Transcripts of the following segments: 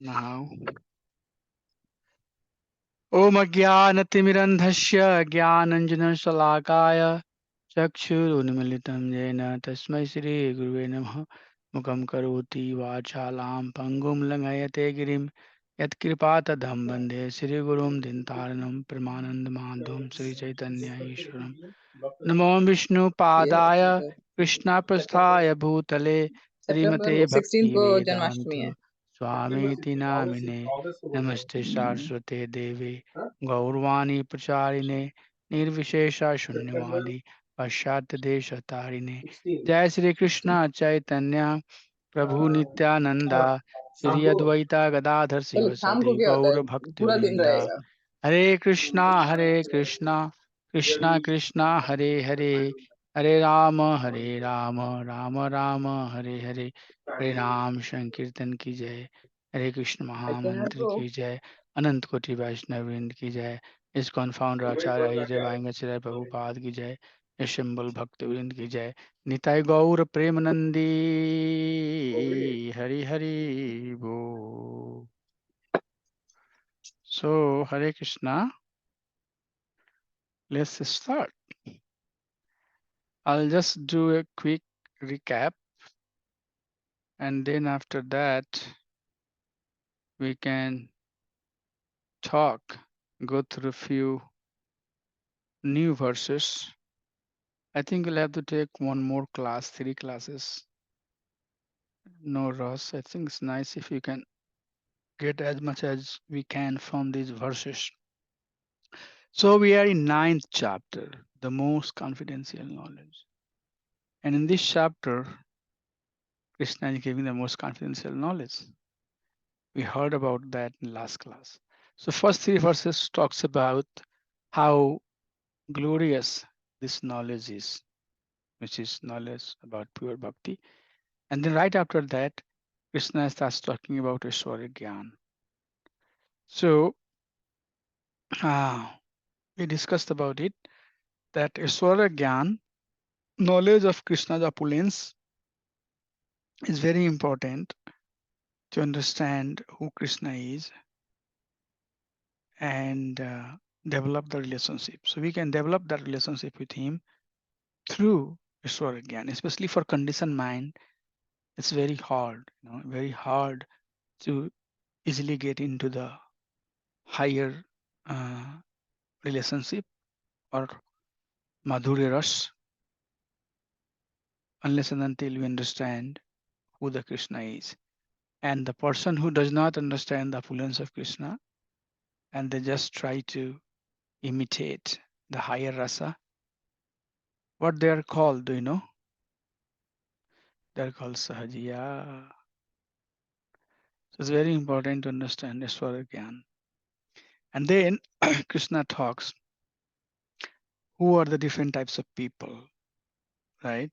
Now, Om Ajnanatimirandhasya Jnananjana चक्षुरुन्मिलितं येन तस्मै श्रीगुरुवे नमः मुखं करोति वाचालां पङ्गुं लङ्घयते गिरिं यत्कृपातदं वन्दे श्रीगुरुं दीनतारिणं परमानन्दमाधवं श्रीचैतन्य ईश्वरं नमो विष्णुपादाय कृष्णप्रस्थाय भूतले श्रीमते सितंबर 16 को भक्तिवेदान्त जन्माष्टमी है। स्वामीति नामिने नमस्ते सारस्वते देवे गौरवाणी प्रचारिणे निर्विशेषा शून्यवादी पाश्चात्य देश तारिणे जय श्री कृष्ण चैतन्य प्रभु नित्यानंदा श्री अद्वैता गदाधर कल शाम को शिवसदि क्या होता गौर है? भक्त पूरा दिन वृंदा रहेगा। हरे कृष्णा कृष्णा कृष्णा हरे हरे हरे राम राम राम हरे हरे हरे नाम संकीर्तन की जय हरे कृष्ण आई कैन नॉट महामंत्र गो। की जय अनंत कोटि वैष्णव वृंद की जय इस्कॉन फाउंडर आचार्य हरि वांगचर्य प्रभुपाद की जय सिंबल भक्त वृंद की जय निताय गौर प्रेमनंदी हरि हरि बो सो हरे Krishna let's start. I'll just do a quick recap and then after that we can talk, go through a few new verses. I think we'll have to take one more class, 3 classes. No rush. I think it's nice if you can get as much as we can from these verses. So we are in 9th chapter, the most confidential knowledge. And in this chapter, Krishna is giving the most confidential knowledge. We heard about that in last class. So first 3 verses talks about how glorious this knowledge is, which is knowledge about pure bhakti. And then right after that, Krishna starts talking about Ishwara Gyan. So we discussed about it that Ishwara Gyan, knowledge of Krishna's opulence, is very important to understand who Krishna is and develop the relationship. So we can develop that relationship with him through Ishwara Gyan, especially for conditioned mind. It's very hard, very hard to easily get into the higher uh, relationship or Madhurya Ras unless and until we understand who the Krishna is. And the person who does not understand the opulence of Krishna and they just try to imitate the higher rasa, what they are called, do you know? They're called Sahajiya. So it's very important to understand Ishwara Gyan. And then Krishna talks who are the different types of people, right?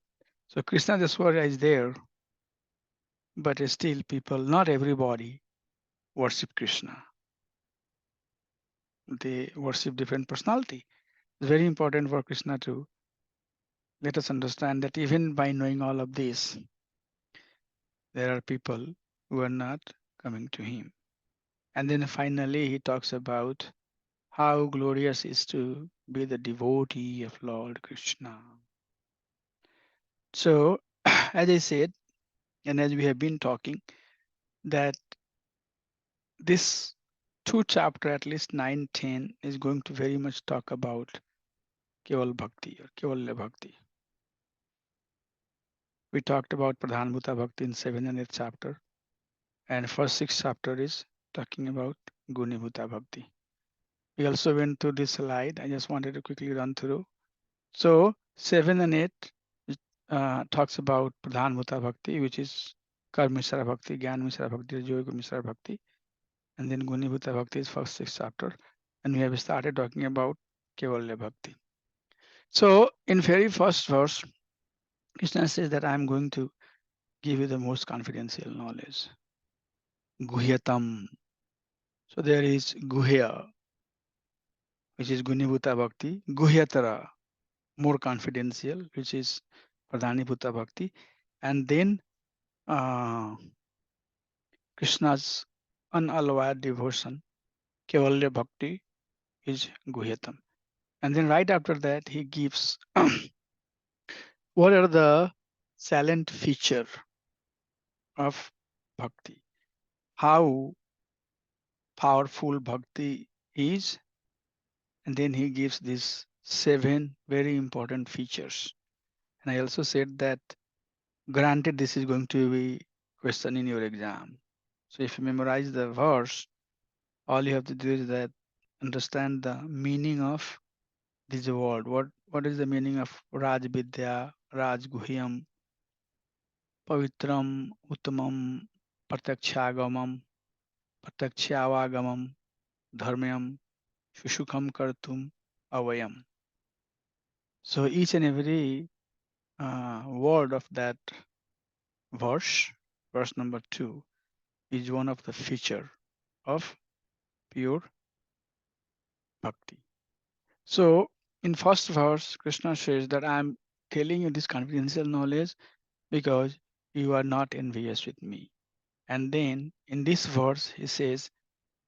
So Krishna Ishwara is there, but still people, not everybody worship Krishna. They worship different personality. It's very important for Krishna to let us understand that even by knowing all of this, there are people who are not coming to him. And then finally he talks about how glorious is to be the devotee of Lord Krishna. So as I said, and as we have been talking, that this two chapter, at least 9, 10, is going to very much talk about Keval Bhakti or Kevalya Bhakti. We talked about Pradhan Bhuta Bhakti in 7 and 8th chapter, and first 6 chapter is talking about Guni Bhuta Bhakti. We also went through this slide. I just wanted to quickly run through. So 7 and 8 talks about Pradhan Bhuta Bhakti, which is Karma Mishra Bhakti, Gyan Mishra Bhakti, Yoga Mishra Bhakti, and then Guni Bhuta Bhakti is first 6 chapter, and we have started talking about Kevalya Bhakti. So in very first verse, Krishna says that I am going to give you the most confidential knowledge. Guhyatam. So there is Guhya, which is Gunibhuta Bhakti, Guhyatara, more confidential, which is Pradhanibhuta Bhakti, and then uh, Krishna's unalloyed devotion, Kevalya Bhakti, is Guhyatam. And then right after that, he gives what are the salient feature of bhakti, how powerful bhakti is, and then he gives these 7 very important features. And I also said that granted this is going to be question in your exam. So if you memorize the verse, all you have to do is that understand the meaning of this word. What is the meaning of Raj Vidya, Raj Guhyam, Pavitram, Uttamam, Pratyakshagamam, Pratyakshavagamam, Dharmayam, Shushukam Kartum, Avayam. So each and every word of that verse, verse number 2, is one of the feature of pure bhakti. So in first verse, Krishna says that I'm telling you this confidential knowledge because you are not envious with me. And then in this verse, he says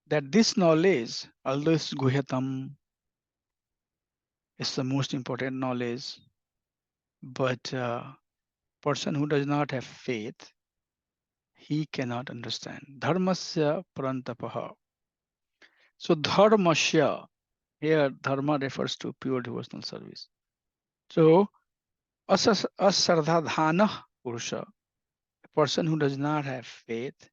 that this knowledge, although it's guhyatam, is the most important knowledge, but person who does not have faith, he cannot understand. Dharmasya parantapaha. So dharmasya, here dharma refers to pure devotional service. So asardhadhana purusha, a person who does not have faith,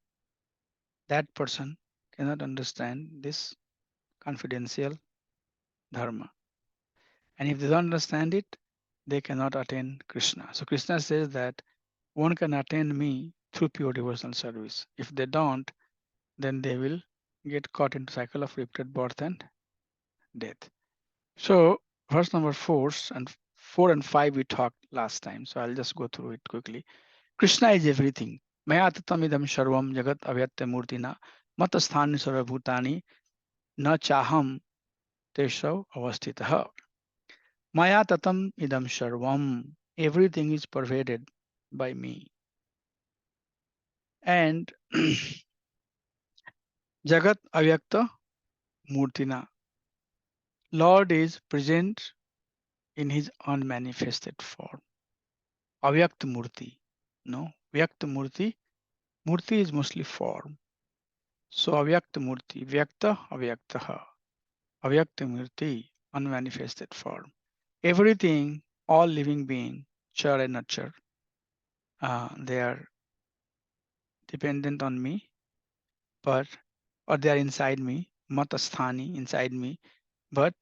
that person cannot understand this confidential dharma. And if they don't understand it, they cannot attain Krishna. So Krishna says that one can attain me through pure devotional service. If they don't, then they will get caught into cycle of repeated birth and death. So verse number 4 and 5 we talked last time. So I'll just go through it quickly. Krishna is everything. Maya tatam idam sharvam jagat avyatya murtina mat sthani sarvabhutani na chaham teshav avastitah. Maya tatam idam sharvam. Everything is pervaded by me. And jagat avyakta murtina. Lord is present in his unmanifested form. Avyakt Murti. No, Vyakt Murti. Murti is mostly form. So Avyakt Murti, Vyakta, Avyaktaha. Avyakt Murti, unmanifested form. Everything, all living being, char and nachar, they are dependent on me, but or they are inside me, matasthani, inside me, but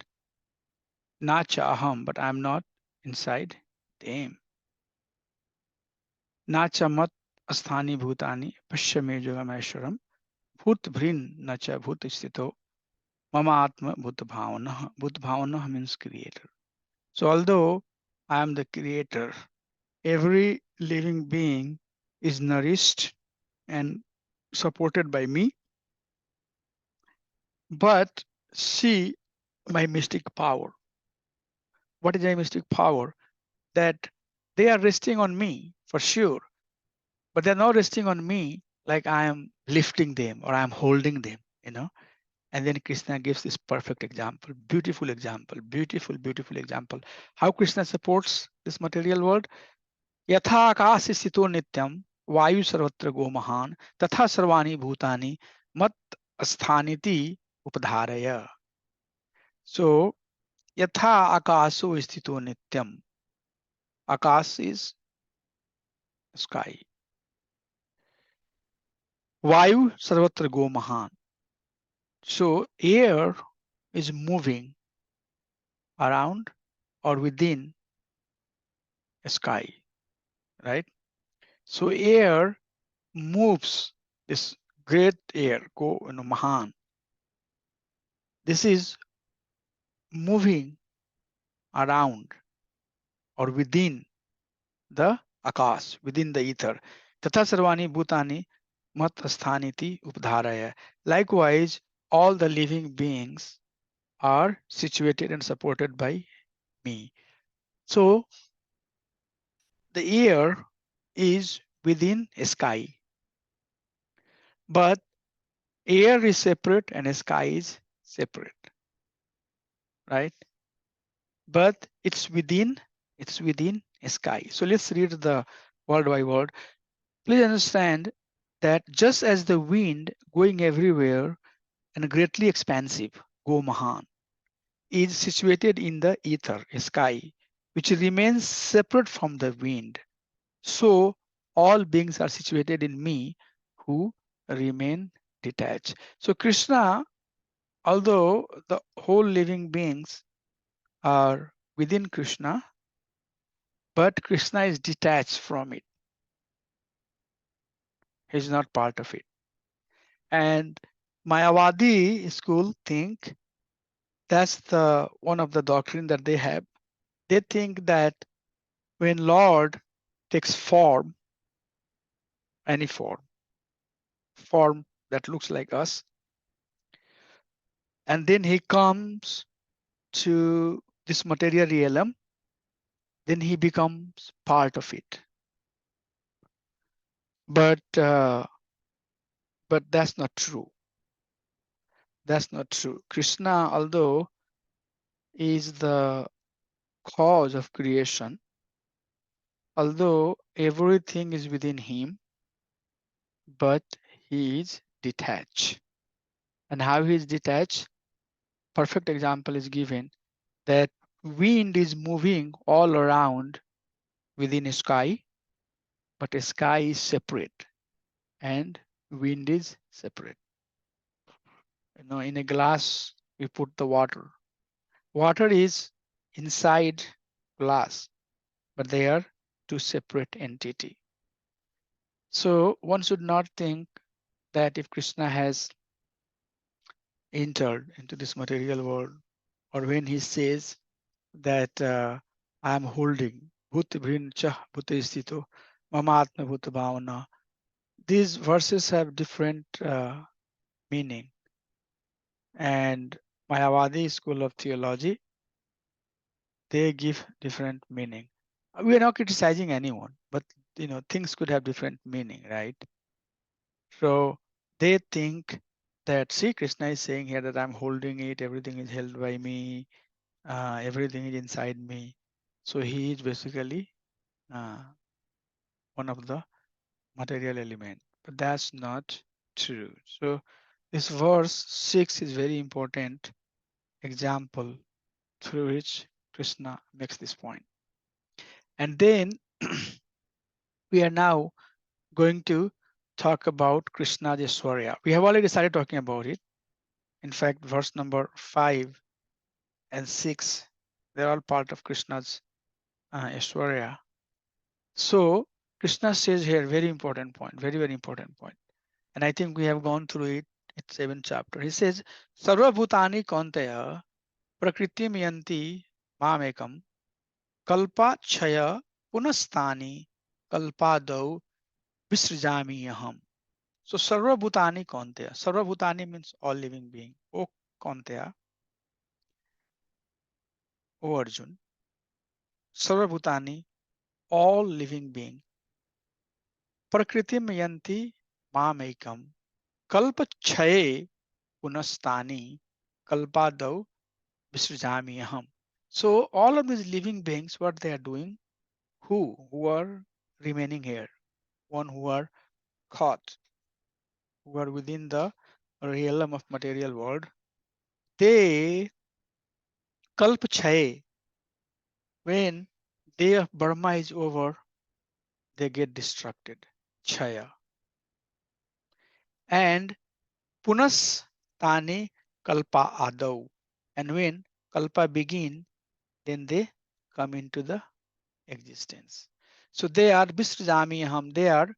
na chaham, but I'm not inside them. Na chamat asthani bhutani, pashyame yogameshwaram, bhut brin na cha bhut sthito, mama atma bhut bhavana. Bhut bhavana means creator. So although I am the creator, every living being is nourished and supported by me, but see my mystic power. What is my mystic power? That they are resting on me for sure, but they're not resting on me like I am lifting them or I am holding them, you know. And then Krishna gives this perfect example, beautiful example. How Krishna supports this material world? Yatha akasi sito nityam vayu sarvatra go mahan tatha sarvani bhutani mat asthaniti upadharaya. So yatha akaso sthito nityam. Akas is sky. Vayu sarvatra go mahan. So air is moving around or within a sky, right? So air moves, this great air, Mahan. This is moving around or within the Akas, within the ether. Tatha sarvani bhutani mat asthaniti updharaya. Likewise, all the living beings are situated and supported by me. So the air is within a sky, but Air is separate and sky is separate, right? But it's within a sky. So let's read the word by word. Please understand that just as the wind going everywhere and greatly expansive, go Mahan, is situated in the ether, sky, which remains separate from the wind. So all beings are situated in me who remain detached. So Krishna, although the whole living beings are within Krishna, but Krishna is detached from it. He's not part of it. And Mayavadi school think that's the one of the doctrine that they have. They think that when Lord takes form, any form that looks like us, and then he comes to this material realm, then he becomes part of it. But that's not true. That's not true. Krishna, although is the cause of creation, although everything is within him, but he is detached. And how he is detached? Perfect example is given that wind is moving all around within a sky, but a sky is separate and wind is separate. You know, in a glass, we put the water. Water is inside glass, but they are two separate entity. So one should not think that if Krishna has entered into this material world, or when he says that I am holding bhut bhin chah bhutestito mama atma bhut bhavana, these verses have different meaning. And Mayavadi school of theology, they give different meaning. We are not criticizing anyone, but things could have different meaning, right? So they think that, see, Krishna is saying here that I'm holding it, everything is held by me, everything is inside me. So he is basically uh, one of the material element, but that's not true. So this verse 6 is very important example through which Krishna makes this point. And then we are now going to talk about Krishna's Aishwarya. We have already started talking about it. In fact, verse number 5 and 6, they're all part of Krishna's Aishwarya. So Krishna says here, very important point, very, very important point. And I think we have gone through it in 7th chapter. He says, Sarva Bhutani Konteya Prakritim Yanti Mamekam Kalpa Chaya Punastani Kalpadau Visrjami Aham. So Sarva Bhutani Konteya. Sarva Bhutani means all living being. O Konteya, O Arjun. Sarva Bhutani, all living being. Prakritim Yanti Mamekam Kalpa Chaye Punastani Kalpadau Visrjami Aham. So all of these living beings, what they are doing, who are remaining here, one who are caught, who are within the realm of material world, they kalpchaye, when day of Burma is over, they get distracted, chaya. And punas tani kalpa adau. And when kalpa begin, then they come into the existence. So they are bisrjami they are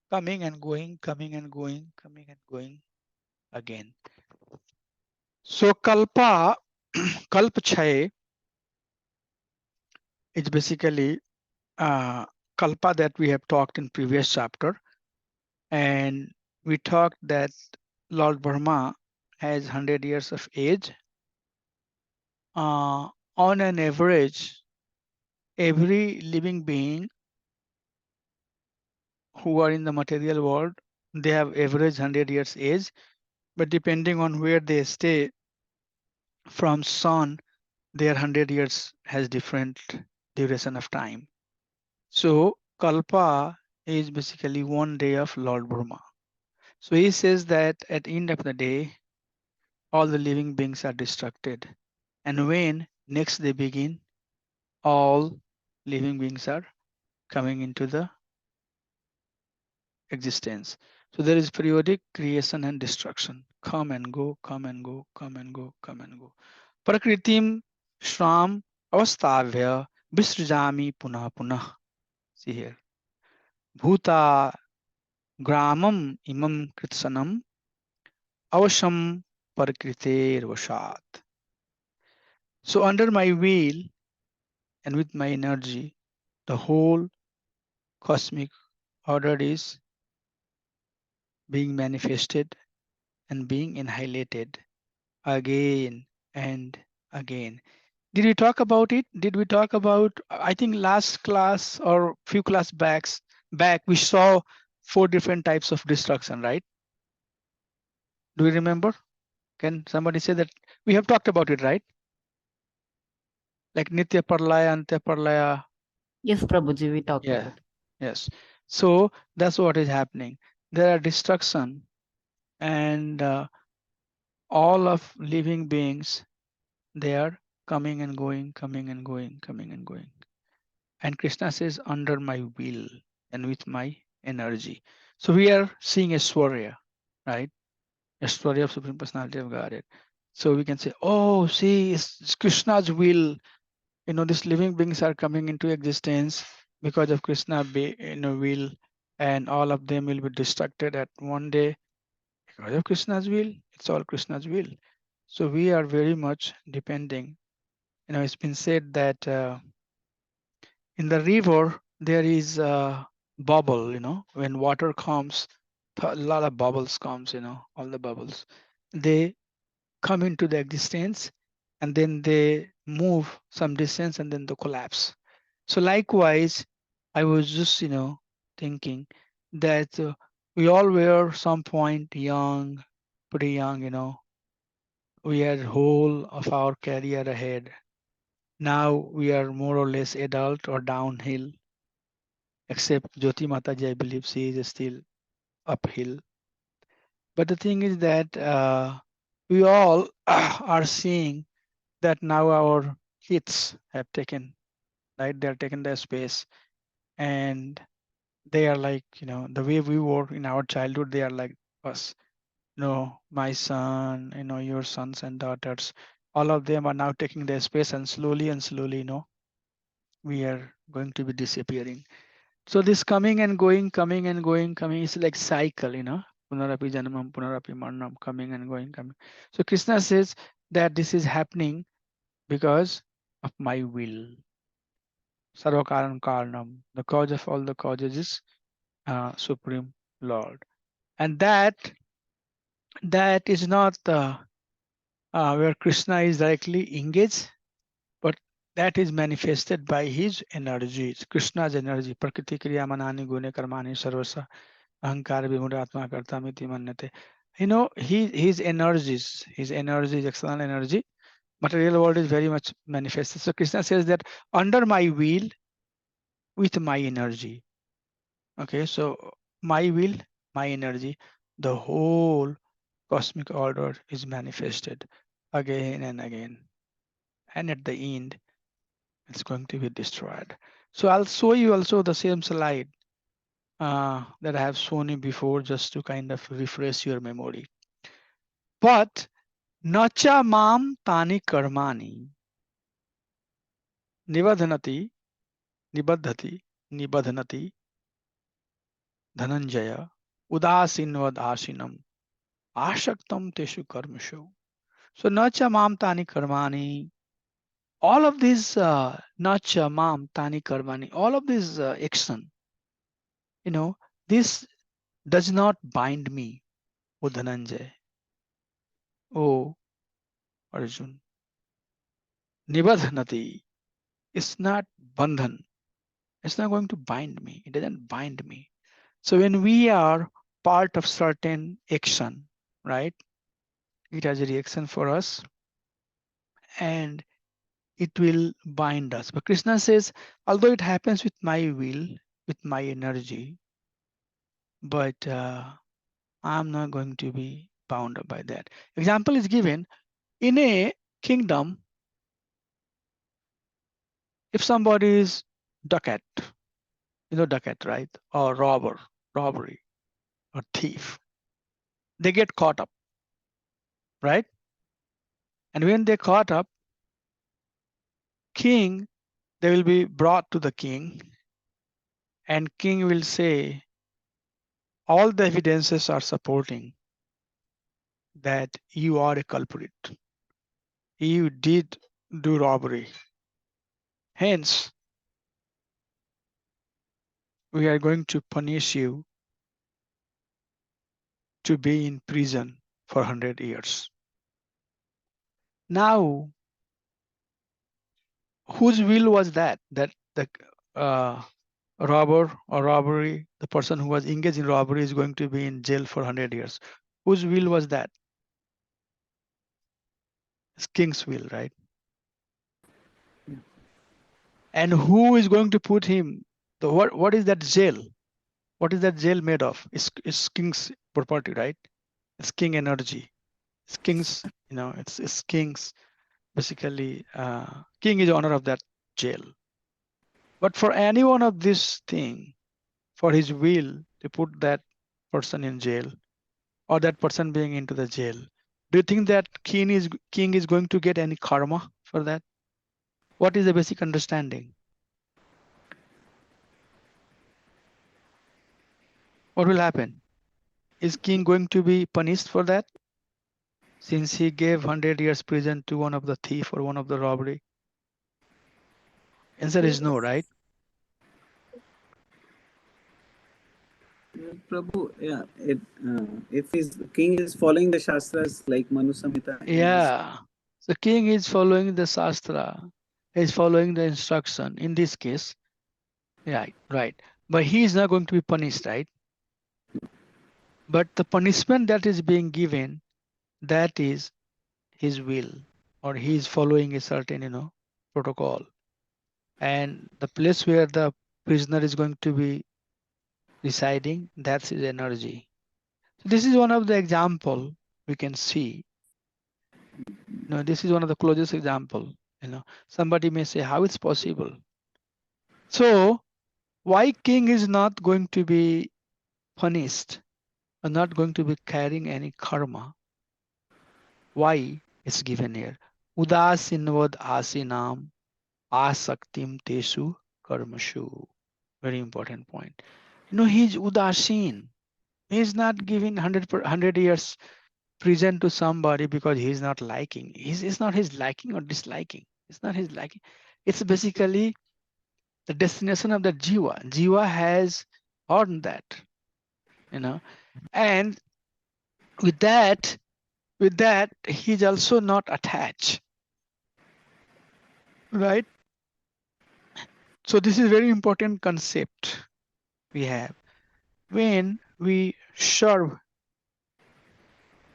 coming and going, coming and going, coming and going again. So kalpa, kalpchaye is basically kalpa that we have talked in previous chapter. And we talked that Lord Brahma has 100 years of age. On an average, every living being who are in the material world, they have average 100 years age. but depending on where they stay from sun, their 100 years has different duration of time. So Kalpa is basically 1 day of Lord Brahma. So he says that at the end of the day, all the living beings are destructed. And when next they begin, all living beings are coming into the existence. So there is periodic creation and destruction. Come and go, come and go, come and go, come and go. Prakritim Shram Avastavya Visrjami Punah Punah. See here. Bhuta Gramam Imam Kritsanam Avasham Prakriter Vashat. So under my wheel and with my energy, the whole cosmic order is being manifested and being annihilated again and again. Did we talk about it? Did we talk about, I think last class or few class back we saw 4 different types of destruction, right? Do you remember? Can somebody say that? We have talked about it, right? Like Nitya Parlaya, Antya Parlaya. Yes, Prabhuji, we talked Yeah, about it. yes. So that's what is happening. There are destruction and all of living beings, they are coming and going, coming and going, coming and going. And Krishna says, under my will and with my energy. So we are seeing a Swarya, right? A Swarya of Supreme Personality of Godhead. So we can say, oh, see, it's Krishna's will. You know, these living beings are coming into existence because of Krishna, will, and all of them will be destructed at one day because of Krishna's will. It's all Krishna's will. So we are very much depending. You know, it's been said that in the river there is a bubble. You know, when water comes, a lot of bubbles comes. You know, all the bubbles, they come into the existence, and then they move some distance, and then they collapse. So likewise, I was just thinking that we all were some point young, pretty young. We had whole of our career ahead. Now we are more or less adult or downhill, except Jyoti Mataji, I believe she is still uphill. But the thing is that we all are seeing that now our kids have taken, right? They're taking their space, and they are like, the way we were in our childhood, they are like us. My son, your sons and daughters, all of them are now taking their space, and slowly, we are going to be disappearing. So this coming and going, coming and going, coming is like cycle, Punarapi Janamam, Punarapi Marnam, coming and going, coming. So Krishna says that this is happening because of my will. Sarvakaran Karanam, the cause of all the causes is Supreme Lord. And that is not where Krishna is directly engaged, but that is manifested by his energies, Krishna's energy. Prakriti Kriya Manani Gune Karmani Sarvasa Ahankara Vimudatma Kartamiti Mannate. His energy is external energy. Material world is very much manifested. So Krishna says that under my will with my energy. Okay, so my will, my energy, the whole cosmic order is manifested again and again. And at the end, it's going to be destroyed. So I'll show you also the same slide that I have shown you before, just to kind of refresh your memory. But nacha mam tani karmani nibadhanati nibadhati nibadhanati dhananjaya udasinvad asinam ashaktam teshu karmashu. So nacha mam tani karmani, all of these nacha mam tani karmani, all of this action, you know, this does not bind me, O Dhananjay, O Arjun. Nibadhanati, it's not bandhan. It's not going to bind me. It doesn't bind me. So when we are part of certain action, right? It has a reaction for us and it will bind us. But Krishna says, although it happens with my will, with my energy, but I'm not going to be bound up by that. Example is given in a kingdom. If somebody is ducat, ducat, right? Or robbery, or thief, they get caught up, right? And when they caught up, king, they will be brought to the king, and king will say, all the evidences are supporting that you are a culprit. You did do robbery. Hence, we are going to punish you to be in prison for 100 years. Now, whose will was that? That the robber or robbery, the person who was engaged in robbery is going to be in jail for 100 years. Whose will was that? It's king's will, right? And who is going to put him? What is that jail? What is that jail made of? It's king's property, right? It's king energy. It's king's, it's king's basically. King is owner of that jail. But for any one of this thing, for his will to put that person in jail or that person being into the jail, do you think that king is going to get any karma for that? What is the basic understanding? What will happen? Is king going to be punished for that? Since he gave 100 years prison to one of the thief or one of the robbery? Answer is no, right? Prabhu, yeah, if his king is following the shastras like Manu Samhita. Yeah. The king is following the Shastra, is following the instruction. In this case, right. But he is not going to be punished, right? But the punishment that is being given, that is his will, or he is following a certain, protocol. And the place where the prisoner is going to be residing, that's his energy. So this is one of the example we can see. This is one of the closest example. Somebody may say, how it's possible? So why king is not going to be punished or not going to be carrying any karma? Why it's given here? Udasinvad asinam asaktim tesu karmashu. Very important point. He's udasin. He's not giving 100 years prison to somebody because he's not liking. It's not his liking or disliking. It's not his liking. It's basically the destination of the jiva. Jiva has earned that, and with that, he's also not attached, right? So this is very important concept we have when we serve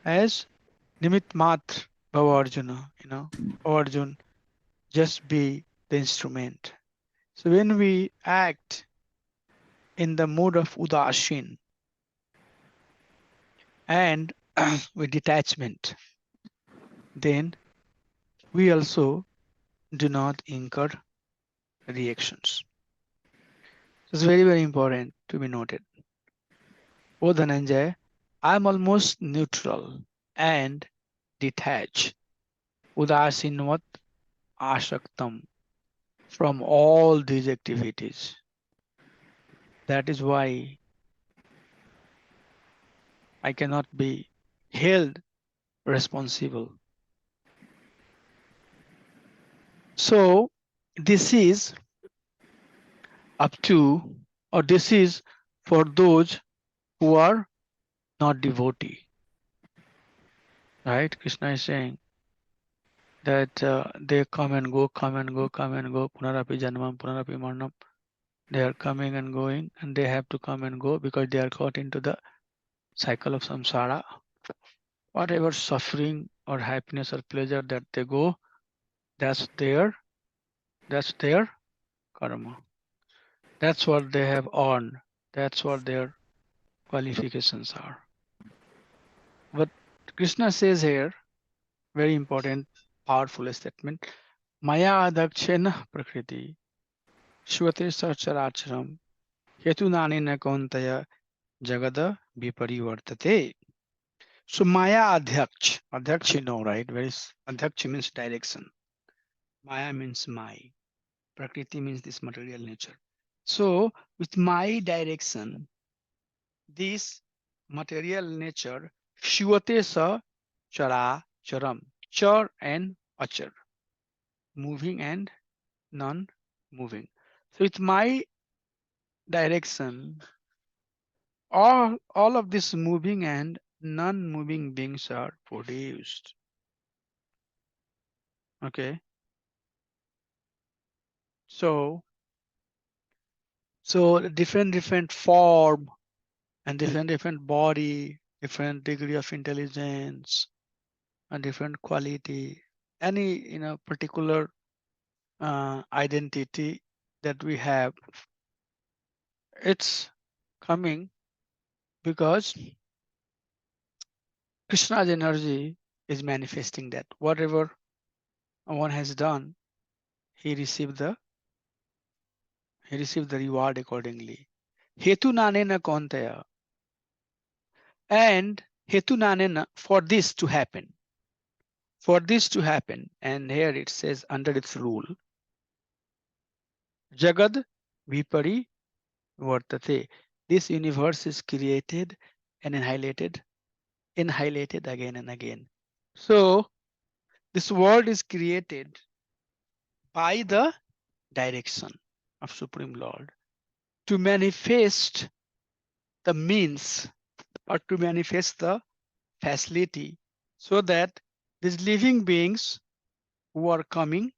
as Nimit Matra Bhava Arjuna, Arjun, just be the instrument. So when we act in the mode of Udasin and with detachment, then we also do not incur reactions. It's very, very important to be noted. O Dhananjay, I'm almost neutral and detached, udasinvat ashaktam, from all these activities. That is why I cannot be held responsible. So this is up to, or this is for those who are not devotee, right? Krishna is saying that they come and go, punarapi janmam, punarapi marnam. They are coming and going, and they have to come and go because they are caught into the cycle of samsara. whatever suffering or happiness or pleasure that they go, that's their karma. That's what they have earned. That's what their qualifications are. But Krishna says here, very important, powerful statement. Maya adakshena prakriti shvate sarcharacharam hetu nanena kauntaya jagada viparivartate. So Maya adhyaksh, adhyaksh you know, right? Adhyaksh means direction. Maya means my. Prakriti means this material nature. So with my direction, this material nature, shivate sa chara charam, char and achar, moving and non-moving. So with my direction, all of this moving and non-moving beings are produced. Okay. So different form and different body, different degree of intelligence, and different quality, any particular identity that we have, it's coming because Krishna's energy is manifesting that whatever one has done, he received the reward accordingly. Hetu nanena kontaya, and hetu nanena, for this to happen, and here it says under its rule, Jagad Vipari Vartate. This universe is created and annihilated again and again. So this world is created by the direction of Supreme Lord to manifest the means or to manifest the facility so that these living beings who are coming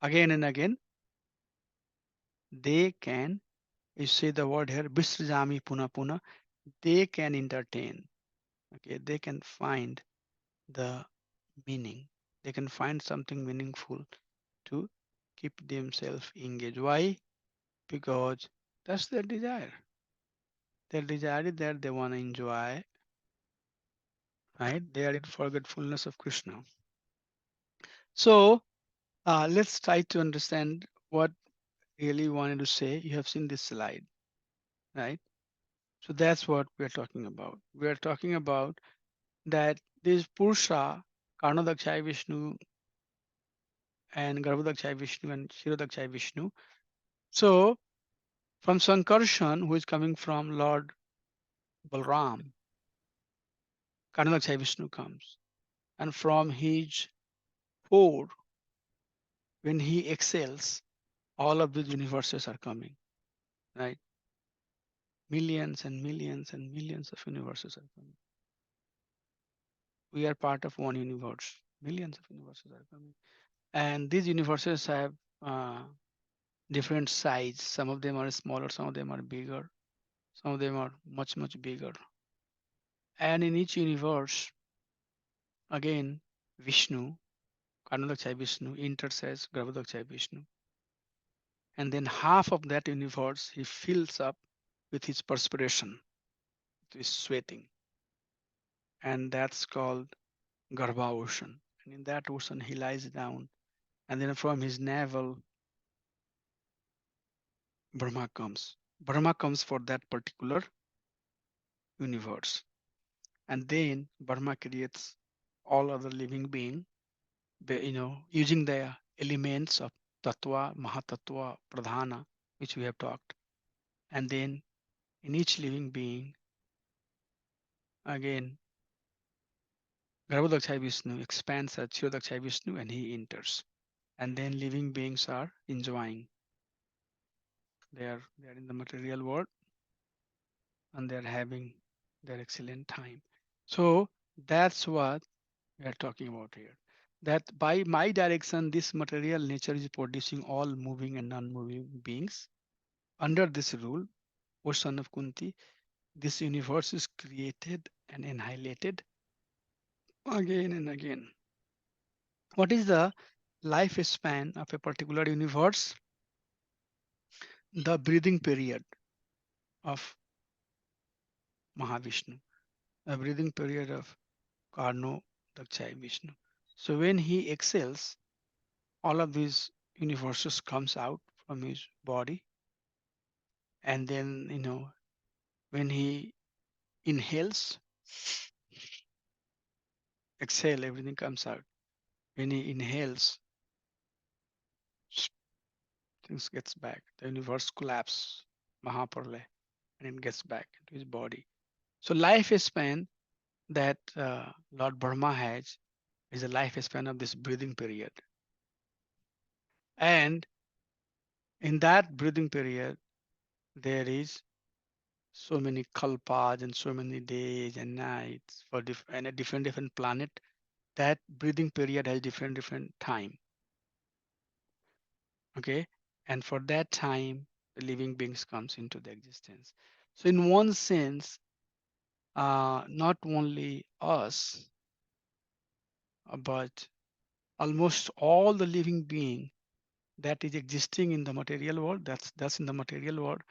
again and again, they can, you say the word here, Visrajami Puna Puna, they can entertain. Okay, they can find the meaning. They can find something meaningful to keep themselves engaged. Why? Because that's their desire. Their desire is that they want to enjoy, right? They are in forgetfulness of Krishna. So let's try to understand what really wanted to say. You have seen this slide, right? So that's what we're talking about. We're talking about that this Purusha, Karnodakshai Vishnu, and Garbhodakshai Vishnu and Shirodakshai Vishnu. So from Sankarshan, who is coming from Lord Balram, Karnodakshai Vishnu comes. And from his pour, when he excels, all of these universes are coming, right? Millions and millions and millions of universes are coming. We are part of one universe. Millions of universes are coming. And these universes have different size. Some of them are smaller, some of them are bigger, some of them are much, much bigger. And in each universe, again, Vishnu, Karnodakshai Vishnu, enters as Garbhodakshai Vishnu. And then half of that universe he fills up with his perspiration, with his sweating. And that's called Garbha ocean. And in that ocean he lies down. And then from his navel, Brahma comes. Brahma comes for that particular universe. And then Brahma creates all other living being, using the elements of Tattva, Mahatattva, Pradhana, which we have talked. And then in each living being, again, Garbhodakshai Vishnu expands as Kshirodakshai Vishnu and he enters. And then living beings are enjoying. They are in the material world and they're having their excellent time. So that's what we are talking about here. That by my direction, this material nature is producing all moving and non-moving beings. Under this rule, O son of Kunti, this universe is created and annihilated again and again. What is the lifespan of a particular universe? The breathing period of Mahavishnu, the breathing period of Karno Dakshai Vishnu. So when he exhales, all of these universes comes out from his body, and then when he inhales, exhale, everything comes out. When he inhales, things gets back. The universe collapse, Mahapralaya, and it gets back into his body. So lifespan that Lord Brahma has is the lifespan of this breathing period. And in that breathing period, there is so many kalpas and so many days and nights for and a different planet. That breathing period has different time. Okay, and for that time, the living beings comes into the existence. So in one sense, not only us, but almost all the living being that is existing in the material world, that's in the material world,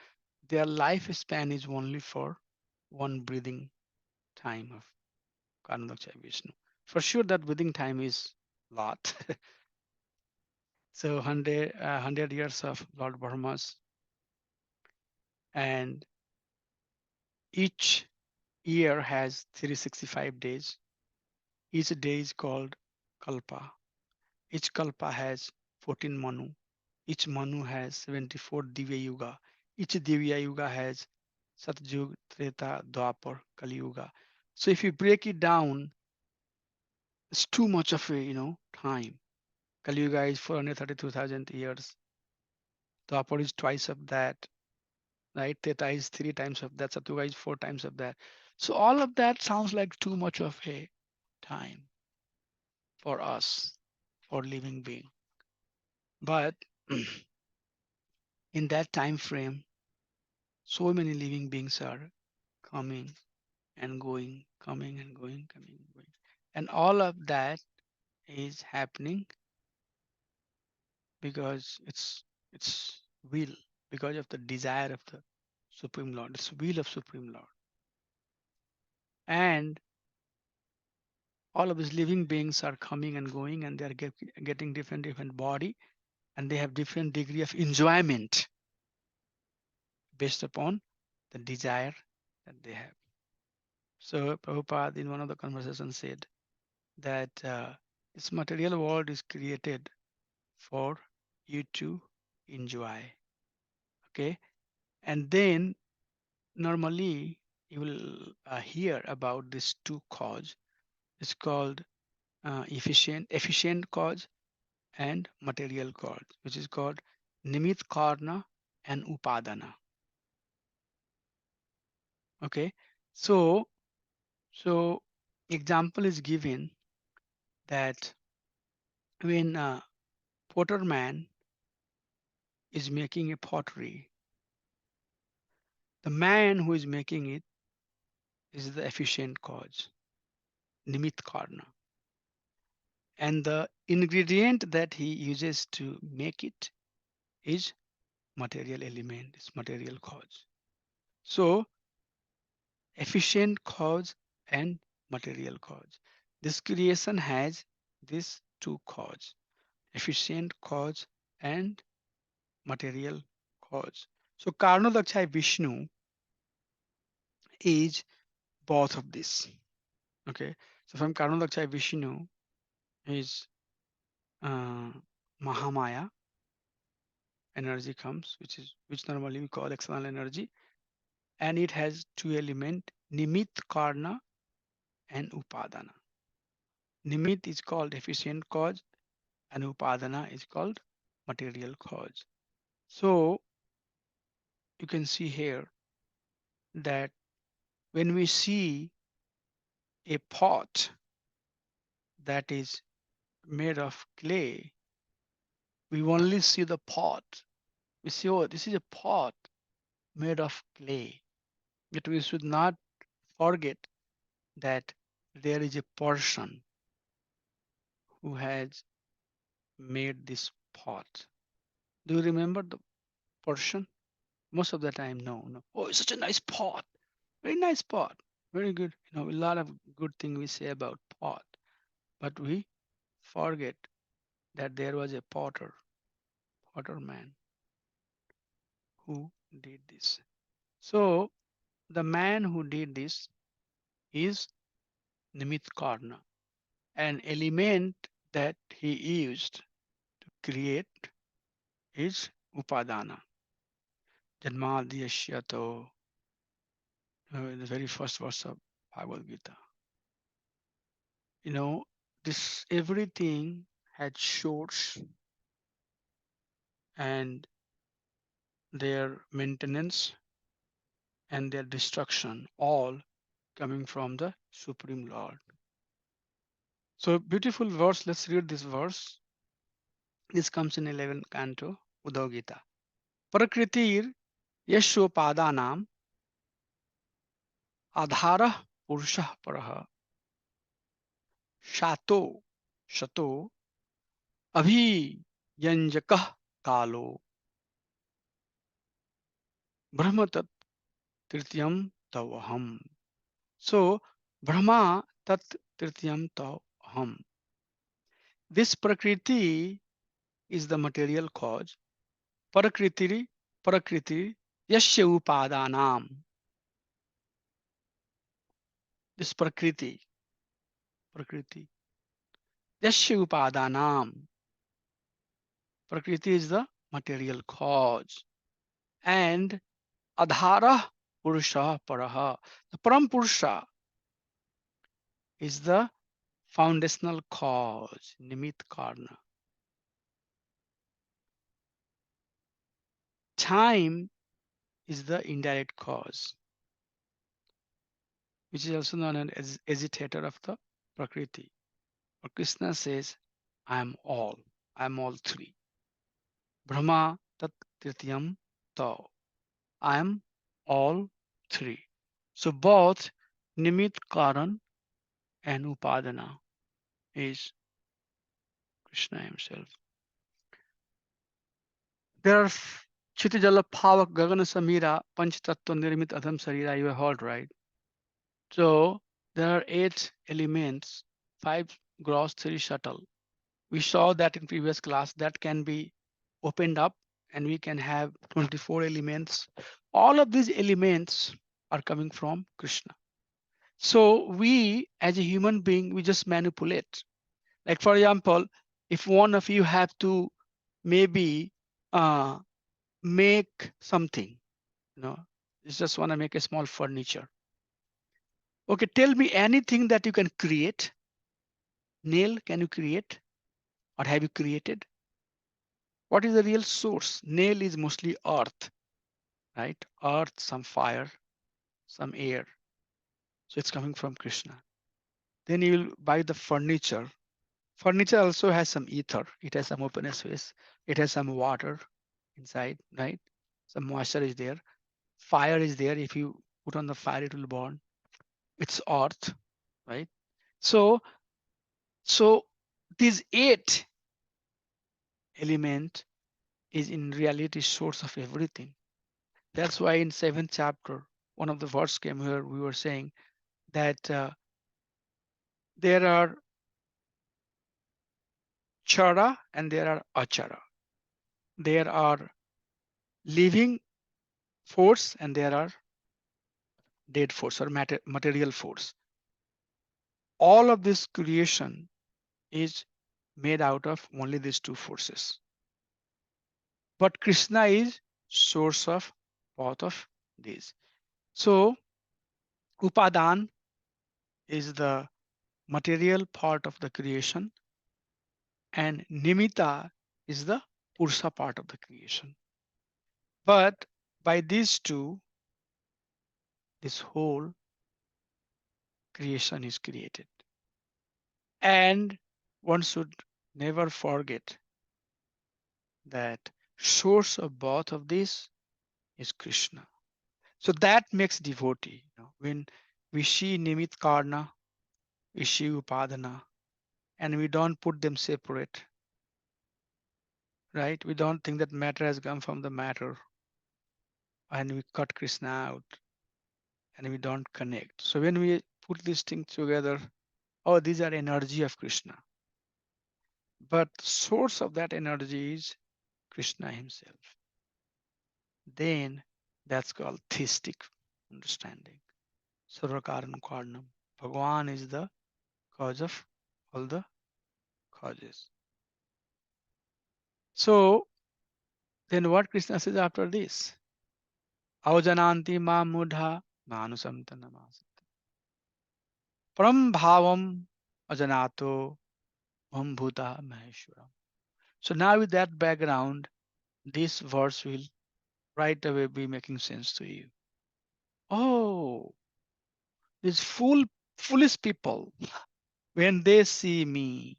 their lifespan is only for one breathing time of Karnadaksha Vishnu. For sure, that breathing time is lot. So 100 years of Lord Brahma's, and each year has 365 days. Each day is called Kalpa. Each Kalpa has 14 Manu. Each Manu has 74 Divya Yuga. Each Divya Yuga has Satyug, Treta, Dwapar, Kali Yuga. So if you break it down, it's too much of a time. Kali Yuga is 432,000 years. Dwapar is twice of that, right? Theta is 3 times of that. Satyuga is 4 times of that. So all of that sounds like too much of a time for us, for living being. But in that time frame, so many living beings are coming and going, coming and going, coming and going. And all of that is happening because it's will, because of the desire of the Supreme Lord. It's will of Supreme Lord. And all of these living beings are coming and going, and they're getting different body, and they have different degree of enjoyment based upon the desire that they have. So Prabhupada in one of the conversations said that this material world is created for you to enjoy. Okay, and then normally you will hear about these two cause. It's called efficient cause and material cause, which is called nimit karna and upadana. Okay, so example is given that when a potter man is making a pottery, the man who is making it is the efficient cause, nimit karna, and the ingredient that he uses to make it is material element, is material cause. So efficient cause and material cause. This creation has these two cause, efficient cause and material cause. So Karnodakshai Vishnu is both of this. Okay, so from Karnodakshai Vishnu is Mahamaya energy comes, which normally we call external energy, and it has two elements, Nimit Karna and Upadana. Nimit is called efficient cause and Upadana is called material cause. So you can see here that when we see a pot that is made of clay, we only see the pot. We see, oh, this is a pot made of clay. But we should not forget that there is a person who has made this pot. Do you remember the person? Most of the time, no. Oh, it's such a nice pot. Very nice pot. Very good. A lot of good things we say about pot, but we forget that there was a potter man who did this. So the man who did this is Nimit Karna, an element that he used to create is Upadana. Janmadhyashyato, the very first verse of Bhagavad Gita. This everything had source and their maintenance and their destruction all coming from the Supreme Lord. So beautiful verse. Let's read this verse. This comes in 11th canto, Uddhav Gita. Prakritir yashopadanam adhara purushah paraha shato shato abhiyanjakah kalo brahmatat tritiyam tavaham. So Brahma tat tritiyam tavaham. This Prakriti is the material cause. Prakriti yasya upadanam. This Prakriti yasya upadanam. Prakriti is the material cause. And adhara purusha paraha. The Param Purusha is the foundational cause, Nimit Karna. Time is the indirect cause, which is also known as agitator of the Prakriti. But Krishna says, I am all three. Brahma tat tritiyam tau. I am all three. So both Nimit Karan and Upadana is Krishna himself. There are Chitijala Pavak Gagana Samira Panch Tattva Nirmit Adham Sarira, you have heard, right? So there are 8 elements, 5 gross, 3 subtle. We saw that in previous class that can be opened up and we can have 24 elements. All of these elements are coming from Krishna. So we as a human being, we just manipulate. Like for example, if one of you have to maybe make something, you just want to make a small furniture. Okay, tell me anything that you can create. Nail, can you create? Or have you created? What is the real source? Nail is mostly earth, right? Earth, some fire, some air. So it's coming from Krishna. Then you will buy the furniture. Furniture also has some ether. It has some open space. It has some water inside, right? Some moisture is there. Fire is there. If you put on the fire, it will burn. It's earth, right? So these 8 element is in reality source of everything. That's why in 7th chapter, one of the verse came here, we were saying that there are chara and there are achara. There are living force and there are dead force or material force. All of this creation is made out of only these 2 forces. But Krishna is source of both of these. So Upadan is the material part of the creation and Nimitta is the Purusha part of the creation. But by these 2, this whole creation is created. And one should never forget that source of both of these is Krishna. So that makes devotee. When Vishi Nimit Karna, Vishi Upadana, and we don't put them separate, right? We don't think that matter has come from the matter, and we cut Krishna out and we don't connect. So when we put these things together, oh, these are energy of Krishna. But source of that energy is Krishna himself. Then that's called theistic understanding. Sarvakaran Karnam. Bhagavan is the cause of all the causes. So then what Krishna says after this? Avajananti ma mudha manusamtanamasa. Param bhavam ajanato bhuta maheshwaram. So now with that background, this verse will right away be making sense to you. Oh, these foolish people, when they see me,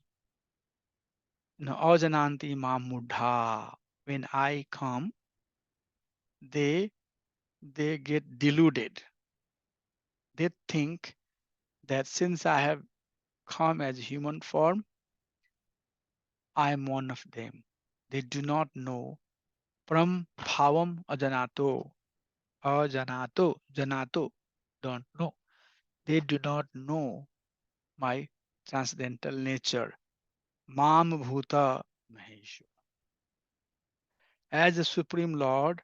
ajananti ma mudha, when I come, they get deluded. They think that since I have come as human form, I am one of them. They do not know Pram bhavam ajanato. Janato, don't know. They do not know my transcendental nature. Mam bhuta maheshwara. As the Supreme Lord